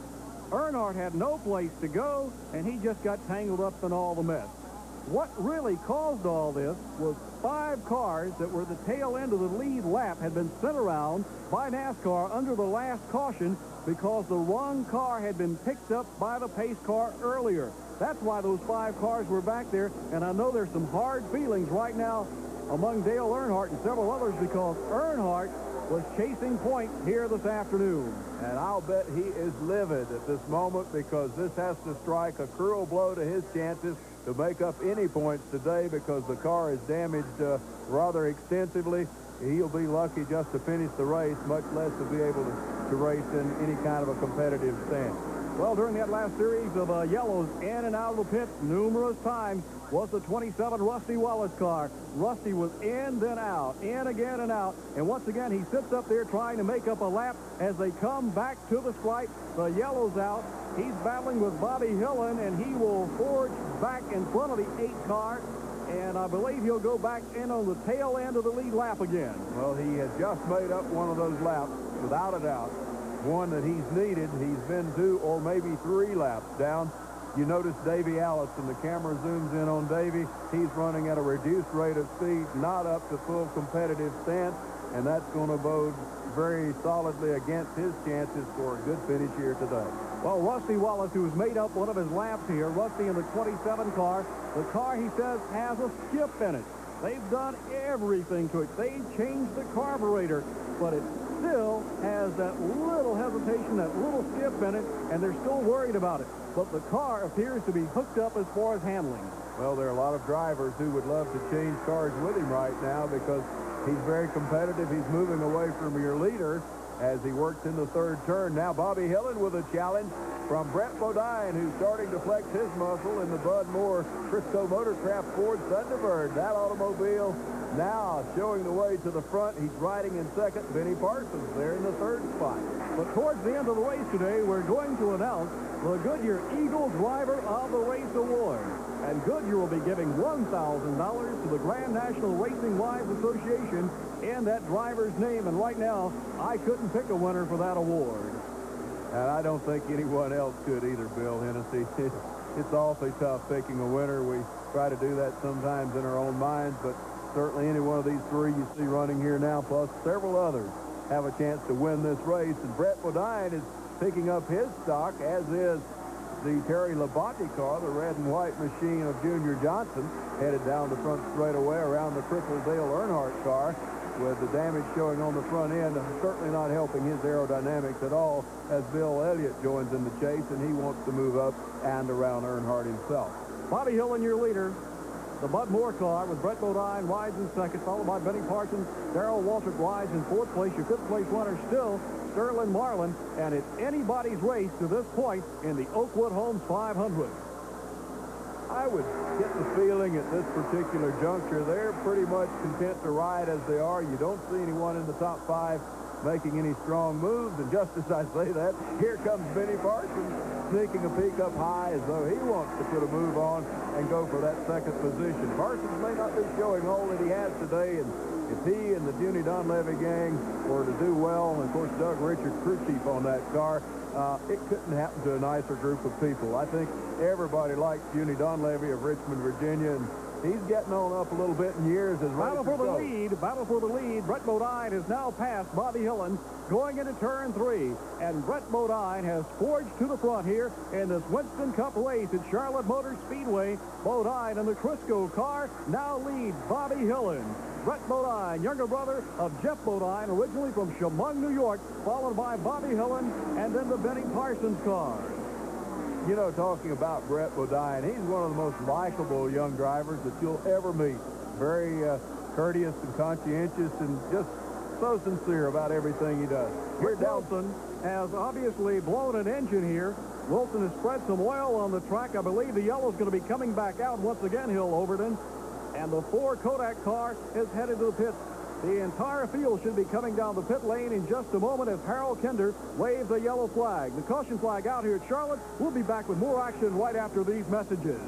Earnhardt had no place to go, and he just got tangled up in all the mess. What really caused all this was 5 cars that were the tail end of the lead lap had been sent around by NASCAR under the last caution because the wrong car had been picked up by the pace car earlier. That's why those 5 cars were back there, and I know there's some hard feelings right now among Dale Earnhardt and several others because Earnhardt was chasing point here this afternoon. And I'll bet he is livid at this moment because this has to strike a cruel blow to his chances to make up any points today because the car is damaged rather extensively. He'll be lucky just to finish the race, much less to be able to race in any kind of a competitive stance. Well, during that last series of yellows in and out of the pit numerous times was the 27 Rusty Wallace car. Rusty was in, then out, in again and out. And once again, he sits up there trying to make up a lap as they come back to the stripe. The yellow's out. He's battling with Bobby Hillen, and he will forge back in front of the 8 car. And I believe he'll go back in on the tail end of the lead lap again. Well, he has just made up one of those laps, without a doubt. One that he's needed. He's been 2 or maybe 3 laps down. You notice Davey Allison. The camera zooms in on Davey. He's running at a reduced rate of speed, not up to full competitive stance, and that's going to bode very solidly against his chances for a good finish here today. Well, Rusty Wallace, who has made up one of his laps here, Rusty in the 27 car. The car, he says, has a skip in it. They've done everything to it. They changed the carburetor, but it still has that little hesitation, that little skip in it, and they're still worried about it. But the car appears to be hooked up as far as handling. Well, there are a lot of drivers who would love to change cars with him right now because he's very competitive. He's moving away from your leader as he works in the 3rd turn. Now Bobby Hillen with a challenge from Brett Bodine, who's starting to flex his muscle in the Bud Moore Crisco Motorcraft Ford Thunderbird. That automobile now showing the way to the front. He's riding in 2nd. Benny Parsons there in the 3rd spot. But towards the end of the race today, we're going to announce the Goodyear Eagle Driver of the Race Award. And Goodyear will be giving $1,000 to the Grand National Racing Wives Association in that driver's name. And right now, I couldn't pick a winner for that award. And I don't think anyone else could either, Bill Hennessy. It's awfully tough picking a winner. We try to do that sometimes in our own minds, but certainly any one of these 3 you see running here now, plus several others, have a chance to win this race. And Brett Bodine is picking up his stock, as is the Terry Labonte car, the red and white machine of Junior Johnson, headed down the front straightaway around the crippled Dale Earnhardt car, with the damage showing on the front end, certainly not helping his aerodynamics at all as Bill Elliott joins in the chase, and he wants to move up and around Earnhardt himself. Bobby Hillen, your leader. The Bud Moore car with Brett Bodine rides in 2nd, followed by Benny Parsons. Darrell Waltrip rides in 4th place. Your 5th place runner still Sterling Marlin, and it's anybody's race to this point in the Oakwood Homes 500. I would get the feeling at this particular juncture they're pretty much content to ride as they are. You don't see anyone in the top 5 making any strong moves, and just as I say that, here comes Benny Parsons sneaking a peek up high as though he wants to put a move on and go for that 2nd position. Parsons may not be showing all that he has today, and if he and the Junie Donlevy gang were to do well, and of course Doug Richard, crew chief on that car, it couldn't happen to a nicer group of people. I think everybody likes Junie Donlevy of Richmond, Virginia, and he's getting on up a little bit in years as battle for the lead. Battle for the lead. Brett Bodine has now passed Bobby Hillen going into turn 3. And Brett Bodine has forged to the front here in this Winston Cup race at Charlotte Motor Speedway. Bodine in the Crisco car now leads Bobby Hillen. Brett Bodine, younger brother of Jeff Bodine, originally from Chemung, New York, followed by Bobby Hillen, and then the Benny Parsons car. You know, talking about Brett Bodine, he's one of the most likable young drivers that you'll ever meet. Very courteous and conscientious and just so sincere about everything he does. Rick Wilson has obviously blown an engine here. Wilson has spread some oil on the track. I believe the yellow's going to be coming back out once again, Hill Overton. And the 4 Kodak car is headed to the pits. The entire field should be coming down the pit lane in just a moment as Harold Kinder waves a yellow flag. The caution flag out here at Charlotte. We'll be back with more action right after these messages.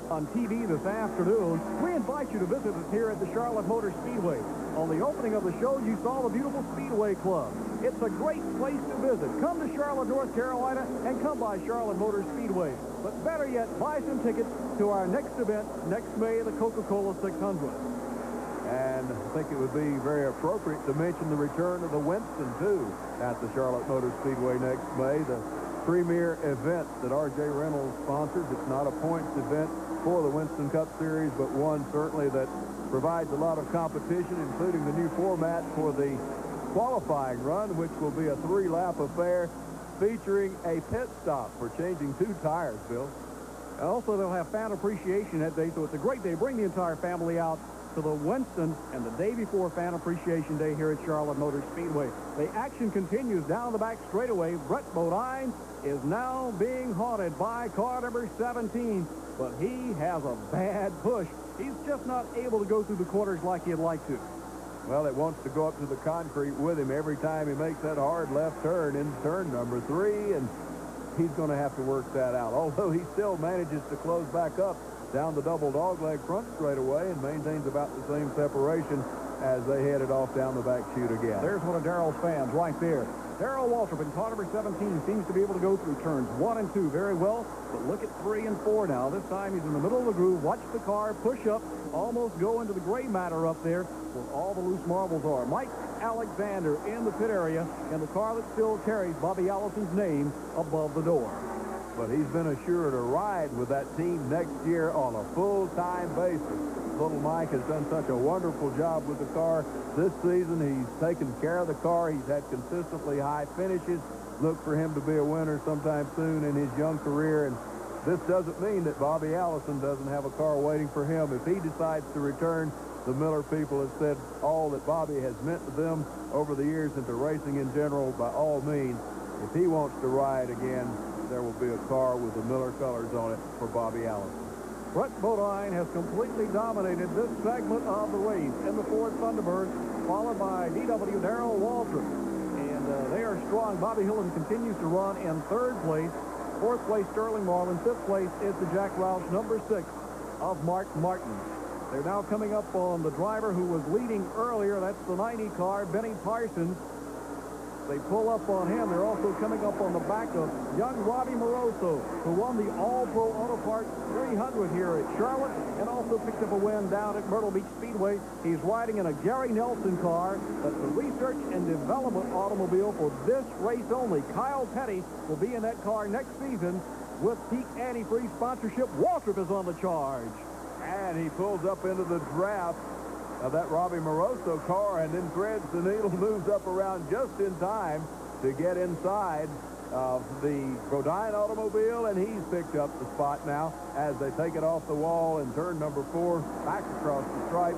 On TV this afternoon, we invite you to visit us here at the Charlotte Motor Speedway. On the opening of the show, you saw the beautiful Speedway Club. It's a great place to visit. Come to Charlotte, North Carolina, and come by Charlotte Motor Speedway. But better yet, buy some tickets to our next event next May, the Coca-Cola 600. And I think it would be very appropriate to mention the return of the Winston, too, at the Charlotte Motor Speedway next May. The premier event that R.J. Reynolds sponsors. It's not a points event for the Winston Cup Series, but one certainly that provides a lot of competition, including the new format for the qualifying run, which will be a 3-lap affair featuring a pit stop for changing 2 tires, Bill. And also, they'll have fan appreciation that day, so it's a great day. Bring the entire family out to the Winston and the day before Fan Appreciation Day here at Charlotte Motor Speedway. The action continues down the back straightaway. Brett Bodine is now being haunted by car number 17, but he has a bad push. He's just not able to go through the corners like he'd like to. Well, it wants to go up to the concrete with him every time he makes that hard left turn in turn number 3, and he's going to have to work that out, although he still manages to close back up down the double dogleg front straightaway and maintains about the same separation as they headed off down the back chute again. There's one of Darrell's fans right there. Darrell Waltrip in car number 17 seems to be able to go through turns 1 and 2 very well, but look at 3 and 4 now. This time he's in the middle of the groove. Watch the car push up, almost go into the gray matter up there where all the loose marbles are. Mike Alexander in the pit area, and the car that still carries Bobby Allison's name above the door. But he's been assured a ride with that team next year on a full-time basis. Little Mike has done such a wonderful job with the car this season. He's taken care of the car. He's had consistently high finishes. Look for him to be a winner sometime soon in his young career. And this doesn't mean that Bobby Allison doesn't have a car waiting for him. If he decides to return, the Miller people have said all that Bobby has meant to them over the years and to racing in general, by all means. If he wants to ride again, there will be a car with the Miller colors on it for Bobby Allison. Brett Bodine has completely dominated this segment of the race in the Ford Thunderbird, followed by DW Darrell Waltrip. And they are strong. Bobby Hillin continues to run in 3rd place. 4th place, Sterling Marlin. 5th place is the Jack Roush number 6 of Mark Martin. They're now coming up on the driver who was leading earlier. That's the 90 car, Benny Parsons. They pull up on him. They're also coming up on the back of young Robbie Moroso, who won the All-Pro Auto Parts 300 here at Charlotte and also picked up a win down at Myrtle Beach Speedway. He's riding in a Gary Nelson car. That's the research and development automobile for this race only. Kyle Petty will be in that car next season with Peak Antifreeze sponsorship. Waltrip is on the charge. And he pulls up into the draft of that Robbie Moroso car and then threads the needle, moves up around just in time to get inside of the Bodine automobile, and he's picked up the spot now as they take it off the wall in turn number 4, back across the stripe.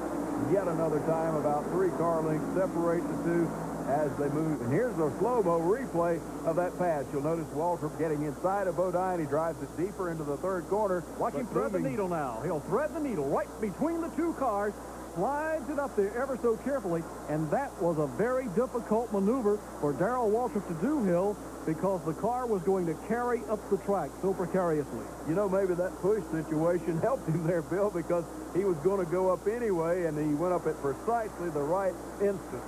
Yet another time, about 3 car lengths separate the two as they move. And here's a slow-mo replay of that pass. You'll notice Waltrip getting inside of Bodine. He drives it deeper into the 3rd corner. Watch him thread the needle now. He'll thread the needle right between the 2 cars, slides it up there ever so carefully, and that was a very difficult maneuver for Darrell Waltrip to do, Hill, because the car was going to carry up the track so precariously. You know, maybe that push situation helped him there, Bill, because he was going to go up anyway, and he went up at precisely the right instant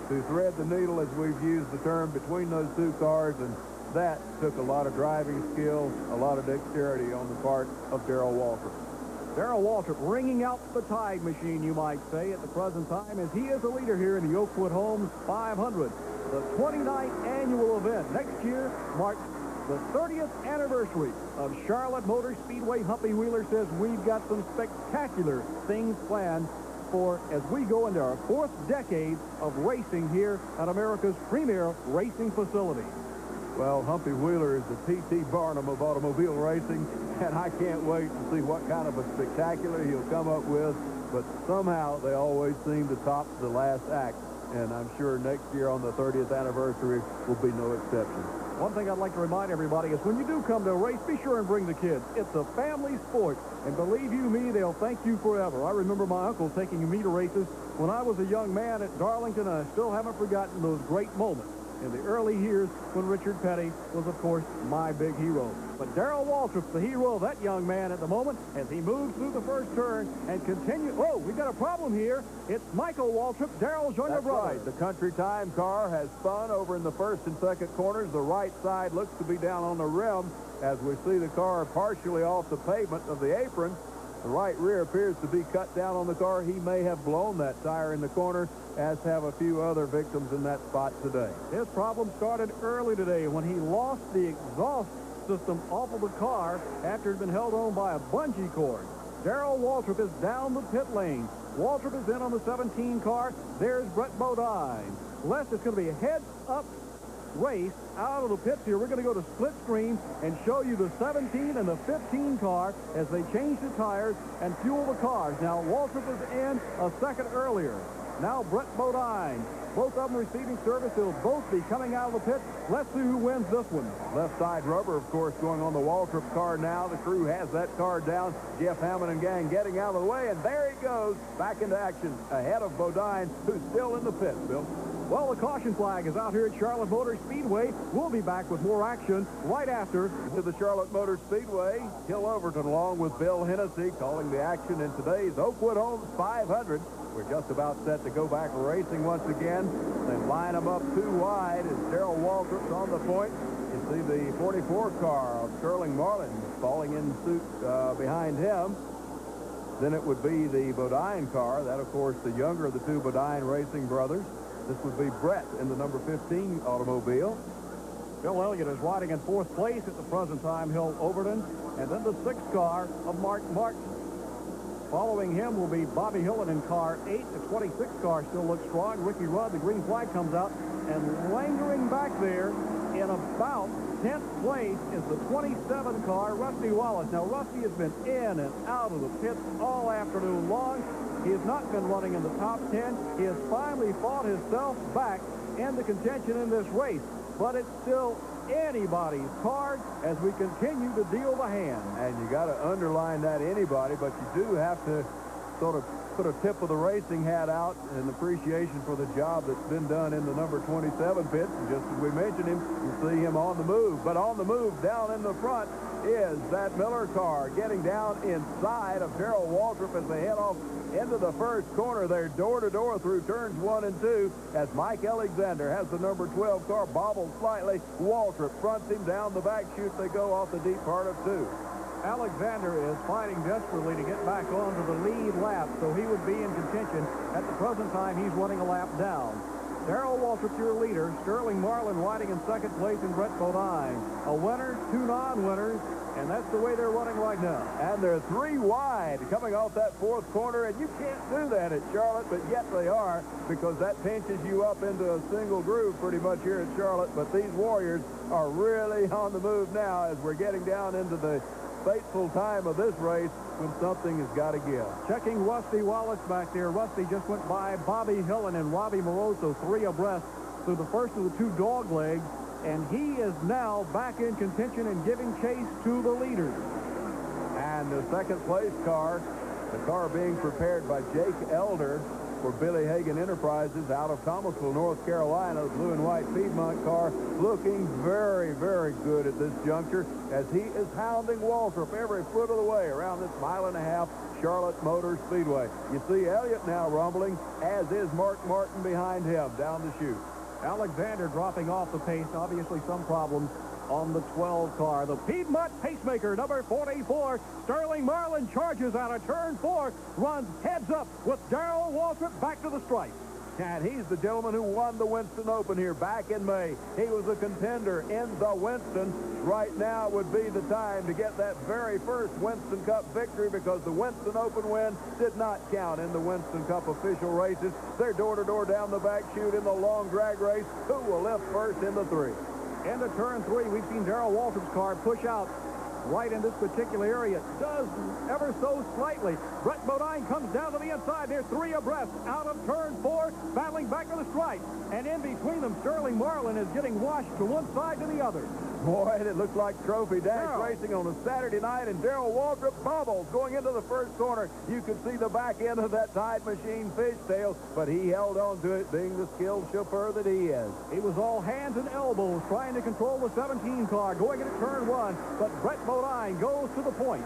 to thread the needle, as we've used the term, between those 2 cars, and that took a lot of driving skill, a lot of dexterity on the part of Darrell Waltrip. Darrell Waltrip ringing out the tide machine, you might say, at the present time, as he is a leader here in the Oakwood Homes 500. The 29th annual event next year marks the 30th anniversary of Charlotte Motor Speedway. Humpy Wheeler says we've got some spectacular things planned for as we go into our 4th decade of racing here at America's premier racing facility. Well, Humpy Wheeler is the P.T. Barnum of automobile racing, and I can't wait to see what kind of a spectacular he'll come up with. But somehow they always seem to top the last act, and I'm sure next year on the 30th anniversary will be no exception. One thing I'd like to remind everybody is when you do come to a race, be sure and bring the kids. It's a family sport, and believe you me, they'll thank you forever. I remember my uncle taking me to races when I was a young man at Darlington, and I still haven't forgotten those great moments in the early years when Richard Petty was, of course, my big hero. But Darrell Waltrip's the hero of that young man at the moment as he moves through the first turn and continues. Oh, we got a problem here. It's Michael Waltrip, Darrell's younger brother. Right. The Country Time car has spun over in the first and second corners. The right side looks to be down on the rim as we see the car partially off the pavement of the apron. The right rear appears to be cut down on the car. He may have blown that tire in the corner, as have a few other victims in that spot today. His problem started early today when he lost the exhaust system off of the car after it had been held on by a bungee cord. Darrell Waltrip is down the pit lane. Waltrip is in on the 17 car. There's Brett Bodine. Les, it's going to be a heads-up race out of the pits here. We're going to go to split screen and show you the 17 and the 15 car as they change the tires and fuel the cars. Now, Waltrip was in a second earlier. Now, Brett Bodine. Both of them receiving service. They'll both be coming out of the pit. Let's see who wins this one. Left side rubber, of course, going on the Waltrip car now. The crew has that car down. Jeff Hammond and gang getting out of the way, and there he goes back into action ahead of Bodine, who's still in the pit, Bill. Well, the caution flag is out here at Charlotte Motor Speedway. We'll be back with more action right after. To the Charlotte Motor Speedway, Hill Overton along with Bill Hennessy calling the action in today's Oakwood Homes 500. We're just about set to go back racing once again. They line them up too wide as Darrell Waltrip's on the point. You see the 44 car of Sterling Marlin falling in suit behind him. Then it would be the Bodine car. That, of course, the younger of the two Bodine racing brothers. This would be Brett in the number 15 automobile. Bill Elliott is riding in fourth place at the present time, Hill Overton. And then the sixth car of Mark Martin. Following him will be Bobby Hillen in car 8. The 26 car still looks strong. Ricky Rudd, the green flag comes out. And lingering back there in about 10th place is the 27 car, Rusty Wallace. Now, Rusty has been in and out of the pits all afternoon long. He has not been running in the top 10. He has finally fought himself back into contention in this race. But it's still anybody's card as we continue to deal the hand. And you got to underline that anybody, but you do have to sort of put a tip of the racing hat out in appreciation for the job that's been done in the number 27 pit. And just as we mentioned him, you see him on the move. But on the move down in the front is that Miller car getting down inside of Darrell Waltrip as they head off into the first corner there, door-to-door through turns 1 and 2 as Mike Alexander has the number 12 car bobbled slightly. Waltrip fronts him down the back chute. They go off the deep part of 2. Alexander is fighting desperately to get back onto the lead lap, so he would be in contention. At the present time, he's running a lap down. Darrell Waltrip, your leader. Sterling Marlin riding in second place, and Brett Bodine. A winner, 2 non-winners, and that's the way they're running right now. And they're 3 wide coming off that fourth corner, and you can't do that at Charlotte, but yet they are, because that pinches you up into a single groove pretty much here at Charlotte. But these Warriors are really on the move now as we're getting down into the fateful time of this race when something has got to give. Checking Rusty Wallace back there. Rusty just went by Bobby Hillen and Robbie Moroso, 3 abreast through the first of the 2 dog legs, and he is now back in contention and giving chase to the leaders. And the second place car, the car being prepared by Jake Elder for Billy Hagan Enterprises out of Thomasville, North Carolina. The blue and white Piedmont car looking very, very good at this juncture as he is hounding Waltrip every foot of the way around this 1.5 mile Charlotte Motor Speedway. You see Elliott now rumbling, as is Mark Martin behind him down the chute. Alexander dropping off the pace. Obviously some problems on the 12 car. The Piedmont pacemaker, number 44, Sterling Marlin, charges out of turn 4, runs heads up with Darrell Waltrip back to the stripe. And he's the gentleman who won the Winston Open here back in May. He was a contender in the Winston. Right now would be the time to get that very first Winston Cup victory, because the Winston Open win did not count in the Winston Cup official races. They're door-to-door down the back chute in the long drag race. Who will lift first in the 3? Into turn 3, we've seen Darrell Waltrip's car push out right in this particular area. It does ever so slightly. Brett Bodine comes down to the inside. They're 3 abreast out of turn 4, battling back to the stripe. And in between them, Sterling Marlin is getting washed from one side to the other. Boy, it looks like Trophy Dash racing on a Saturday night, and Darrell Waltrip bobbles going into the first corner. You could see the back end of that Tide Machine fishtail, but he held on to it, being the skilled chauffeur that he is. He was all hands and elbows trying to control the 17 car going into turn 1, but Brett Bodine goes to the point.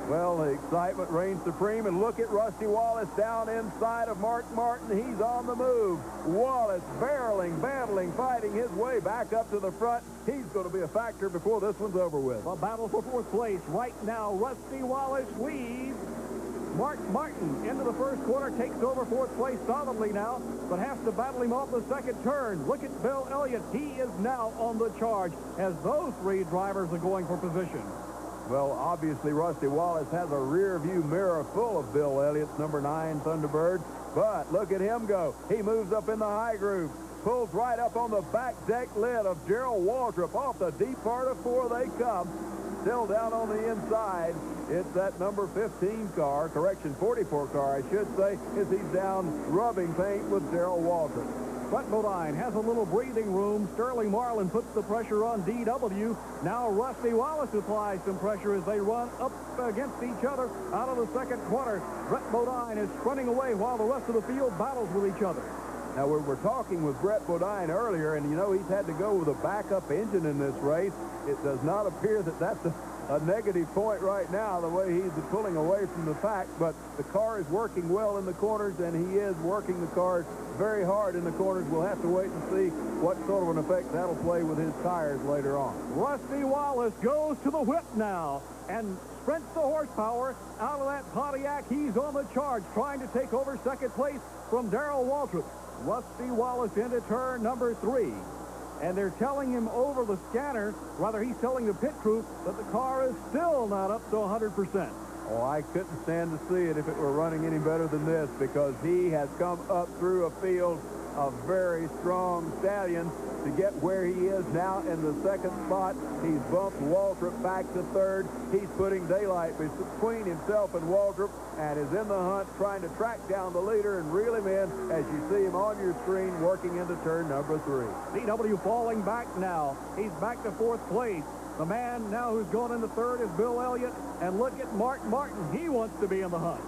Well, the excitement reigns supreme, and look at Rusty Wallace down inside of Mark Martin. He's on the move. Wallace barreling, battling, fighting his way back up to the front. He's going to be a factor before this one's over with. The battle for 4th place right now. Rusty Wallace leads. Mark Martin into the first corner, takes over 4th place solidly now, but has to battle him off the second turn. Look at Bill Elliott. He is now on the charge as those 3 drivers are going for position. Well, obviously, Rusty Wallace has a rear view mirror full of Bill Elliott's number 9 Thunderbird. But look at him go. He moves up in the high groove, pulls right up on the back deck lid of Gerald Waltrip. Off the deep part of 4 they come. Still down on the inside. It's that number 15 car, correction, 44 car, I should say, as he's down rubbing paint with Gerald Waltrip. Brett Bodine has a little breathing room. Sterling Marlin puts the pressure on DW. Now Rusty Wallace applies some pressure as they run up against each other out of the second corner. Brett Bodine is running away while the rest of the field battles with each other. Now, we were talking with Brett Bodine earlier, and, you know, he's had to go with a backup engine in this race. It does not appear that that's a negative point right now, the way he's pulling away from the pack, but the car is working well in the corners, and he is working the car very hard in the corners. We'll have to wait and see what sort of an effect that'll play with his tires later on. Rusty Wallace goes to the whip now and sprints the horsepower out of that Pontiac. He's on the charge, trying to take over second place from Darrell Waltrip. Rusty Wallace into turn number 3. And they're telling him over the scanner, rather he's telling the pit crew, that the car is still not up to 100%. Oh, I couldn't stand to see it if it were running any better than this, because he has come up through a field of very strong stallions to get where he is now in the second spot. He's bumped Waltrip back to 3rd. He's putting daylight between himself and Waltrip and is in the hunt trying to track down the leader and reel him in as you see him on your screen working into turn number 3. DW falling back now. He's back to 4th place. The man now who's going into 3rd is Bill Elliott. And look at Mark Martin. He wants to be in the hunt.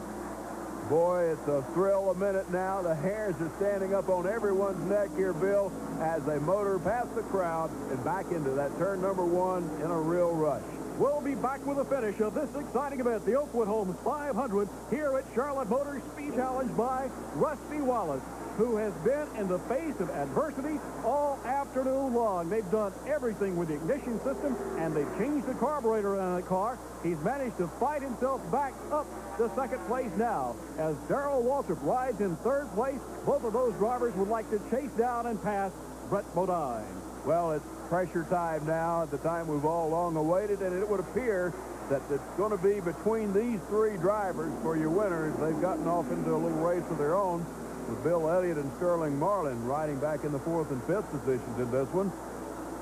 Boy, it's a thrill a minute now. The hairs are standing up on everyone's neck here, Bill, as they motor past the crowd and back into that turn number 1 in a real rush. We'll be back with the finish of this exciting event, the Oakwood Homes 500, here at Charlotte Motor Speed Challenge by Rusty Wallace, who has been in the face of adversity all afternoon long. They've done everything with the ignition system, and they've changed the carburetor on the car. He's managed to fight himself back up to second place now. As Darrell Waltrip rides in 3rd place, both of those drivers would like to chase down and pass Brett Bodine. Well, it's pressure time now, at the time we've all long awaited, and it would appear that it's going to be between these 3 drivers for your winners. They've gotten off into a little race of their own, with Bill Elliott and Sterling Marlin riding back in the 4th and 5th positions in this one.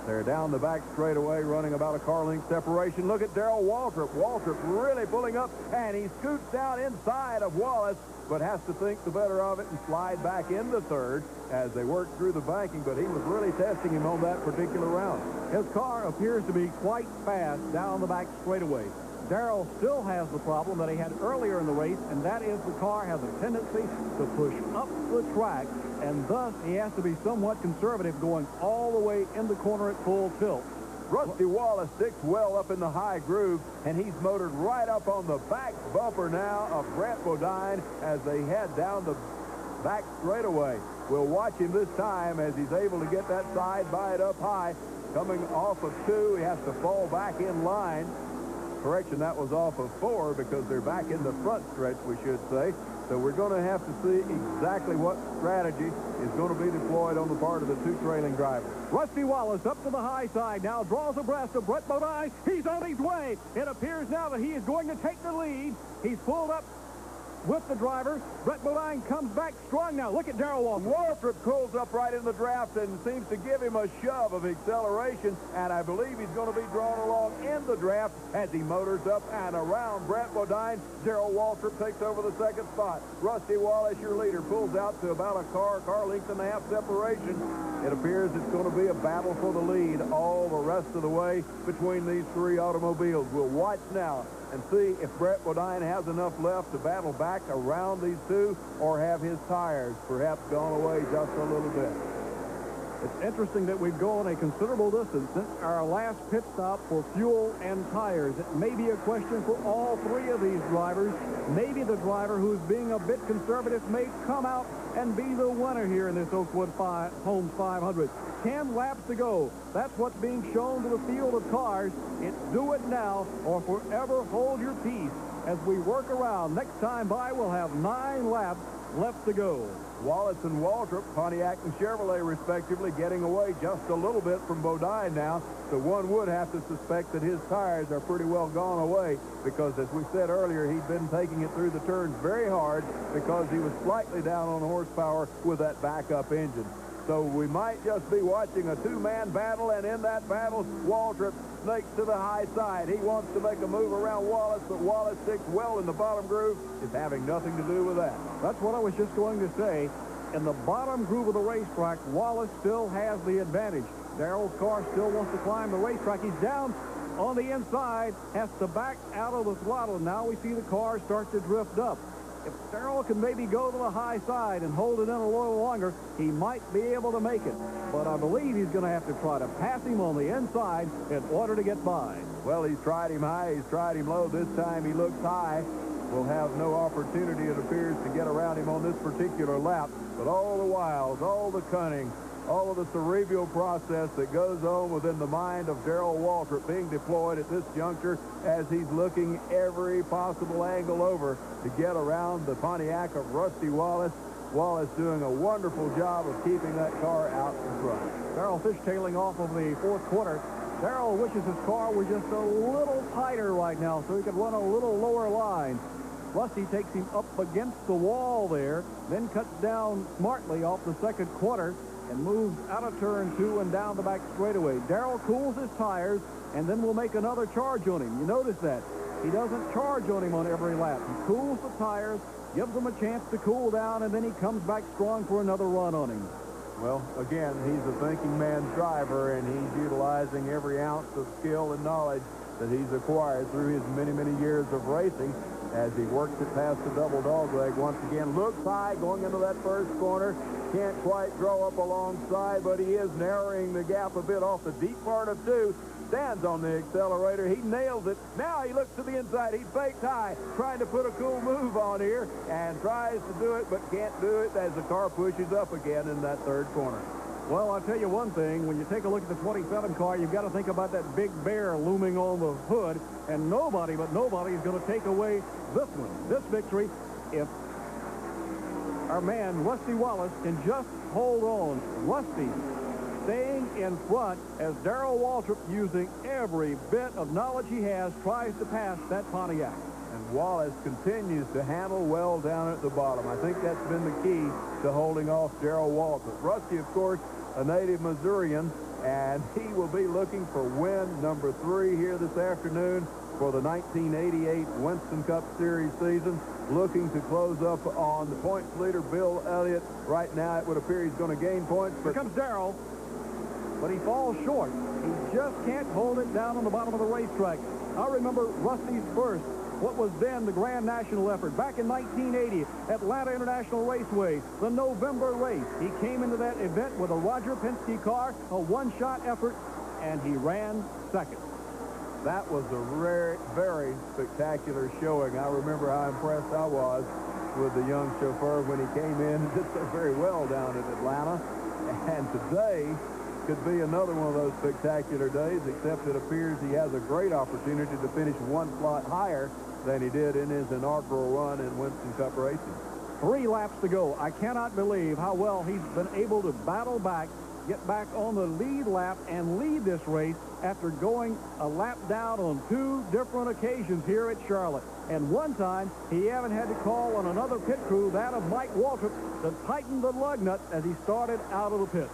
They're down the back straightaway, running about a car length separation. Look at Darrell Waltrip. Waltrip really pulling up, and he scoots down inside of Wallace, but has to think the better of it and slide back into 3rd as they work through the banking, but he was really testing him on that particular round. His car appears to be quite fast down the back straightaway. Darrell still has the problem that he had earlier in the race, and that is the car has a tendency to push up the track, and thus he has to be somewhat conservative going all the way in the corner at full tilt. Rusty Wallace sticks well up in the high groove, and he's motored right up on the back bumper now of Brett Bodine as they head down the back straightaway. We'll watch him this time as he's able to get that side by it up high. Coming off of 2, he has to fall back in line. Correction, that was off of 4 because they're back in the front stretch, we should say. So we're going to have to see exactly what strategy is going to be deployed on the part of the 2 trailing drivers. Rusty Wallace up to the high side now, draws abreast of Brett Bodine. He's on his way. It appears now that he is going to take the lead. He's pulled up with the driver. Brett Bodine comes back strong now. Look at Darrell Waltrip. Waltrip pulls up right in the draft and seems to give him a shove of acceleration, and I believe he's going to be drawn along in the draft as he motors up and around Brett Bodine. Darrell Waltrip takes over the second spot. Rusty Wallace, your leader, pulls out to about a car length and a half separation. It appears it's going to be a battle for the lead all the rest of the way between these three automobiles. We'll watch now and see if Brett Bodine has enough left to battle back around these two, or have his tires perhaps gone away just a little bit. It's interesting that we've gone a considerable distance since our last pit stop for fuel and tires. It may be a question for all three of these drivers. Maybe the driver who's being a bit conservative may come out and be the winner here in this Oakwood Homes 500. 10 laps to go. That's what's being shown to the field of cars. It's do it now or forever hold your peace. As we work around, next time by, we'll have 9 laps left to go. Wallace and Waltrip, Pontiac and Chevrolet respectively, getting away just a little bit from Bodine now. So one would have to suspect that his tires are pretty well gone away, because as we said earlier, he'd been taking it through the turns very hard because he was slightly down on horsepower with that backup engine. So we might just be watching a two-man battle, and in that battle, Waltrip snakes to the high side. He wants to make a move around Wallace, but Wallace sticks well in the bottom groove. It's having nothing to do with that. That's what I was just going to say. In the bottom groove of the racetrack, Wallace still has the advantage. Darrell's car still wants to climb the racetrack. He's down on the inside, has to back out of the throttle. Now we see the car start to drift up. If Darrell can maybe go to the high side and hold it in a little longer, he might be able to make it. But I believe he's going to have to try to pass him on the inside in order to get by. Well, he's tried him high, he's tried him low. This time he looks high. Will have no opportunity, it appears, to get around him on this particular lap. But all the wiles, all the cunning, all of the cerebral process that goes on within the mind of Darrell Waltrip being deployed at this juncture as he's looking every possible angle over to get around the Pontiac of Rusty Wallace. Wallace doing a wonderful job of keeping that car out in front. Darrell fishtailing off of the fourth quarter. Darrell wishes his car were just a little tighter right now so he could run a little lower line. Rusty takes him up against the wall there, then cuts down smartly off the second quarter and moves out of turn 2 and down the back straightaway. Darrell cools his tires and then will make another charge on him. You notice that. He doesn't charge on him on every lap. He cools the tires, gives him a chance to cool down, and then he comes back strong for another run on him. Well, again, he's a thinking man's driver, and he's utilizing every ounce of skill and knowledge that he's acquired through his many, many years of racing as he works it past the double dogleg. Once again, looks high going into that first corner. Can't quite draw up alongside, but he is narrowing the gap a bit off the deep part of 2. Stands on the accelerator. He nails it. Now he looks to the inside. He faked high, trying to put a cool move on here, and tries to do it, but can't do it as the car pushes up again in that third corner. Well, I'll tell you one thing. When you take a look at the 27 car, you've got to think about that big bear looming on the hood, and nobody is going to take away this one, this victory, if our man, Rusty Wallace, can just hold on. Rusty staying in front as Darrell Waltrip, using every bit of knowledge he has, tries to pass that Pontiac. And Wallace continues to handle well down at the bottom. I think that's been the key to holding off Darrell Waltrip. Rusty, of course, a native Missourian, and he will be looking for win number 3 here this afternoon for the 1988 Winston Cup Series season. Looking to close up on the points leader, Bill Elliott. Right now, it would appear he's going to gain points. Here comes Darrell, but he falls short. He just can't hold it down on the bottom of the racetrack. I remember Rusty's first, what was then the Grand National effort. Back in 1980, Atlanta International Raceway, the November race. He came into that event with a Roger Penske car, a one-shot effort, and he ran second. That was a rare, very spectacular showing. I remember how impressed I was with the young chauffeur when he came in and did so very well down in Atlanta. And today could be another one of those spectacular days, except it appears he has a great opportunity to finish one slot higher than he did in his inaugural run in Winston Cup racing. 3 laps to go. I cannot believe how well he's been able to battle back get back on the lead lap and lead this race after going a lap down on 2 different occasions here at Charlotte. And one time, he even had to call on another pit crew, that of Mike Waltrip, to tighten the lug nut as he started out of the pit.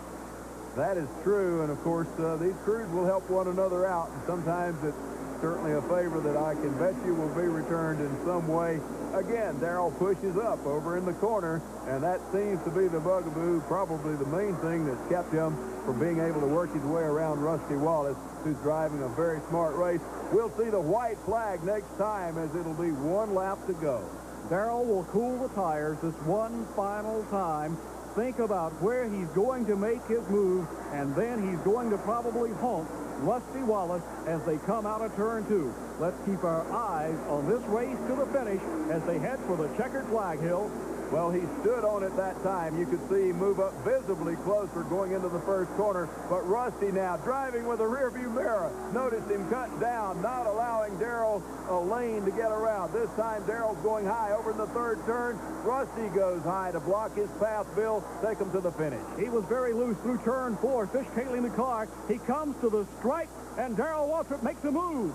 That is true, and of course, these crews will help one another out, and sometimes it's certainly a favor that I can bet you will be returned in some way. Again, Darrell pushes up over in the corner, and that seems to be the bugaboo, probably the main thing that's kept him from being able to work his way around Rusty Wallace, who's driving a very smart race. We'll see the white flag next time, as it'll be 1 lap to go. Darrell will cool the tires this one final time, think about where he's going to make his move, and then he's going to probably honk Rusty Wallace as they come out of turn 2. Let's keep our eyes on this race to the finish as they head for the checkered flag hill. Well, he stood on it that time. You could see him move up visibly closer going into the first corner. But Rusty now driving with a rearview mirror. Notice him cut down, not allowing Darrell a lane to get around. This time, Darrell's going high over in the 3rd turn. Rusty goes high to block his path. Bill, take him to the finish. He was very loose through turn 4, fishtailing the car. He comes to the stripe, and Darrell Waltrip makes a move.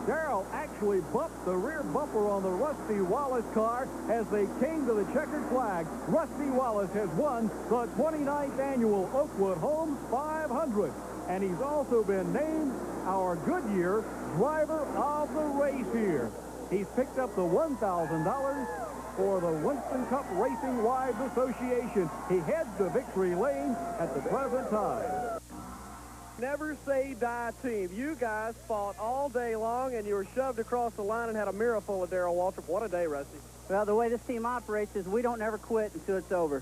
Darrell actually bumped the rear bumper on the Rusty Wallace car as they came to the checkered flag. Rusty Wallace has won the 29th annual Oakwood Homes 500, and he's also been named our Goodyear Driver of the Race here. He's picked up the $1,000 for the Winston Cup Racing Wives Association. He heads to victory lane at the present time. Never say die team. You guys fought all day long, and you were shoved across the line and had a mirror full of Darrell Waltrip. What a day, Rusty. Well, the way this team operates is we don't never quit until it's over.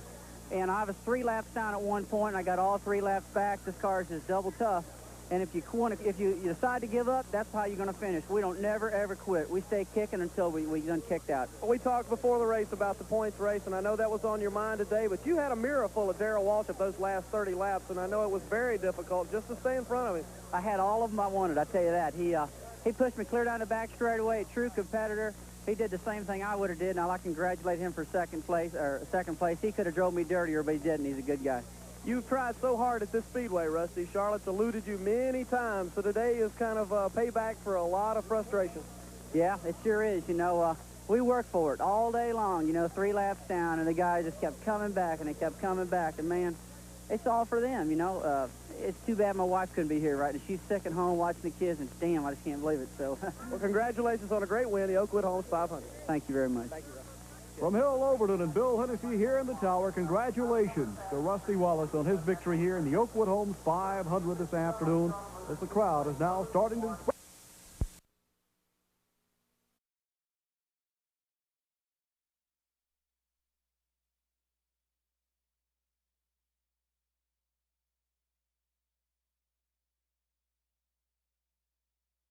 And I was 3 laps down at one point, and I got all 3 laps back. This car is just double tough. And if you decide to give up, that's how you're going to finish. We don't never, ever quit. We stay kicking until we done kicked out. Well, we talked before the race about the points race, and I know that was on your mind today, but you had a mirror full of Darrell Waltrip those last 30 laps, and I know it was very difficult just to stay in front of him. I had all of them I wanted, I tell you that. He pushed me clear down the back straightaway, a true competitor. He did the same thing I would have did, and I'd like to congratulate him for second place. He could have drove me dirtier, but he didn't. He's a good guy. You've tried so hard at this Speedway, Rusty. Charlotte's eluded you many times, so today is kind of payback for a lot of frustration. Yeah, it sure is. You know, we worked for it all day long, 3 laps down, and the guys just kept coming back, and they kept coming back. And, man, it's all for them, It's too bad my wife couldn't be here, right? And she's sick at home watching the kids, and damn, I just can't believe it. So, well, congratulations on a great win, the Oakwood Homes 500. Thank you very much. Thank you, Rusty. From Hill Overton and Bill Hennessy here in the tower, congratulations to Rusty Wallace on his victory here in the Oakwood Homes 500 this afternoon, as the crowd is now starting to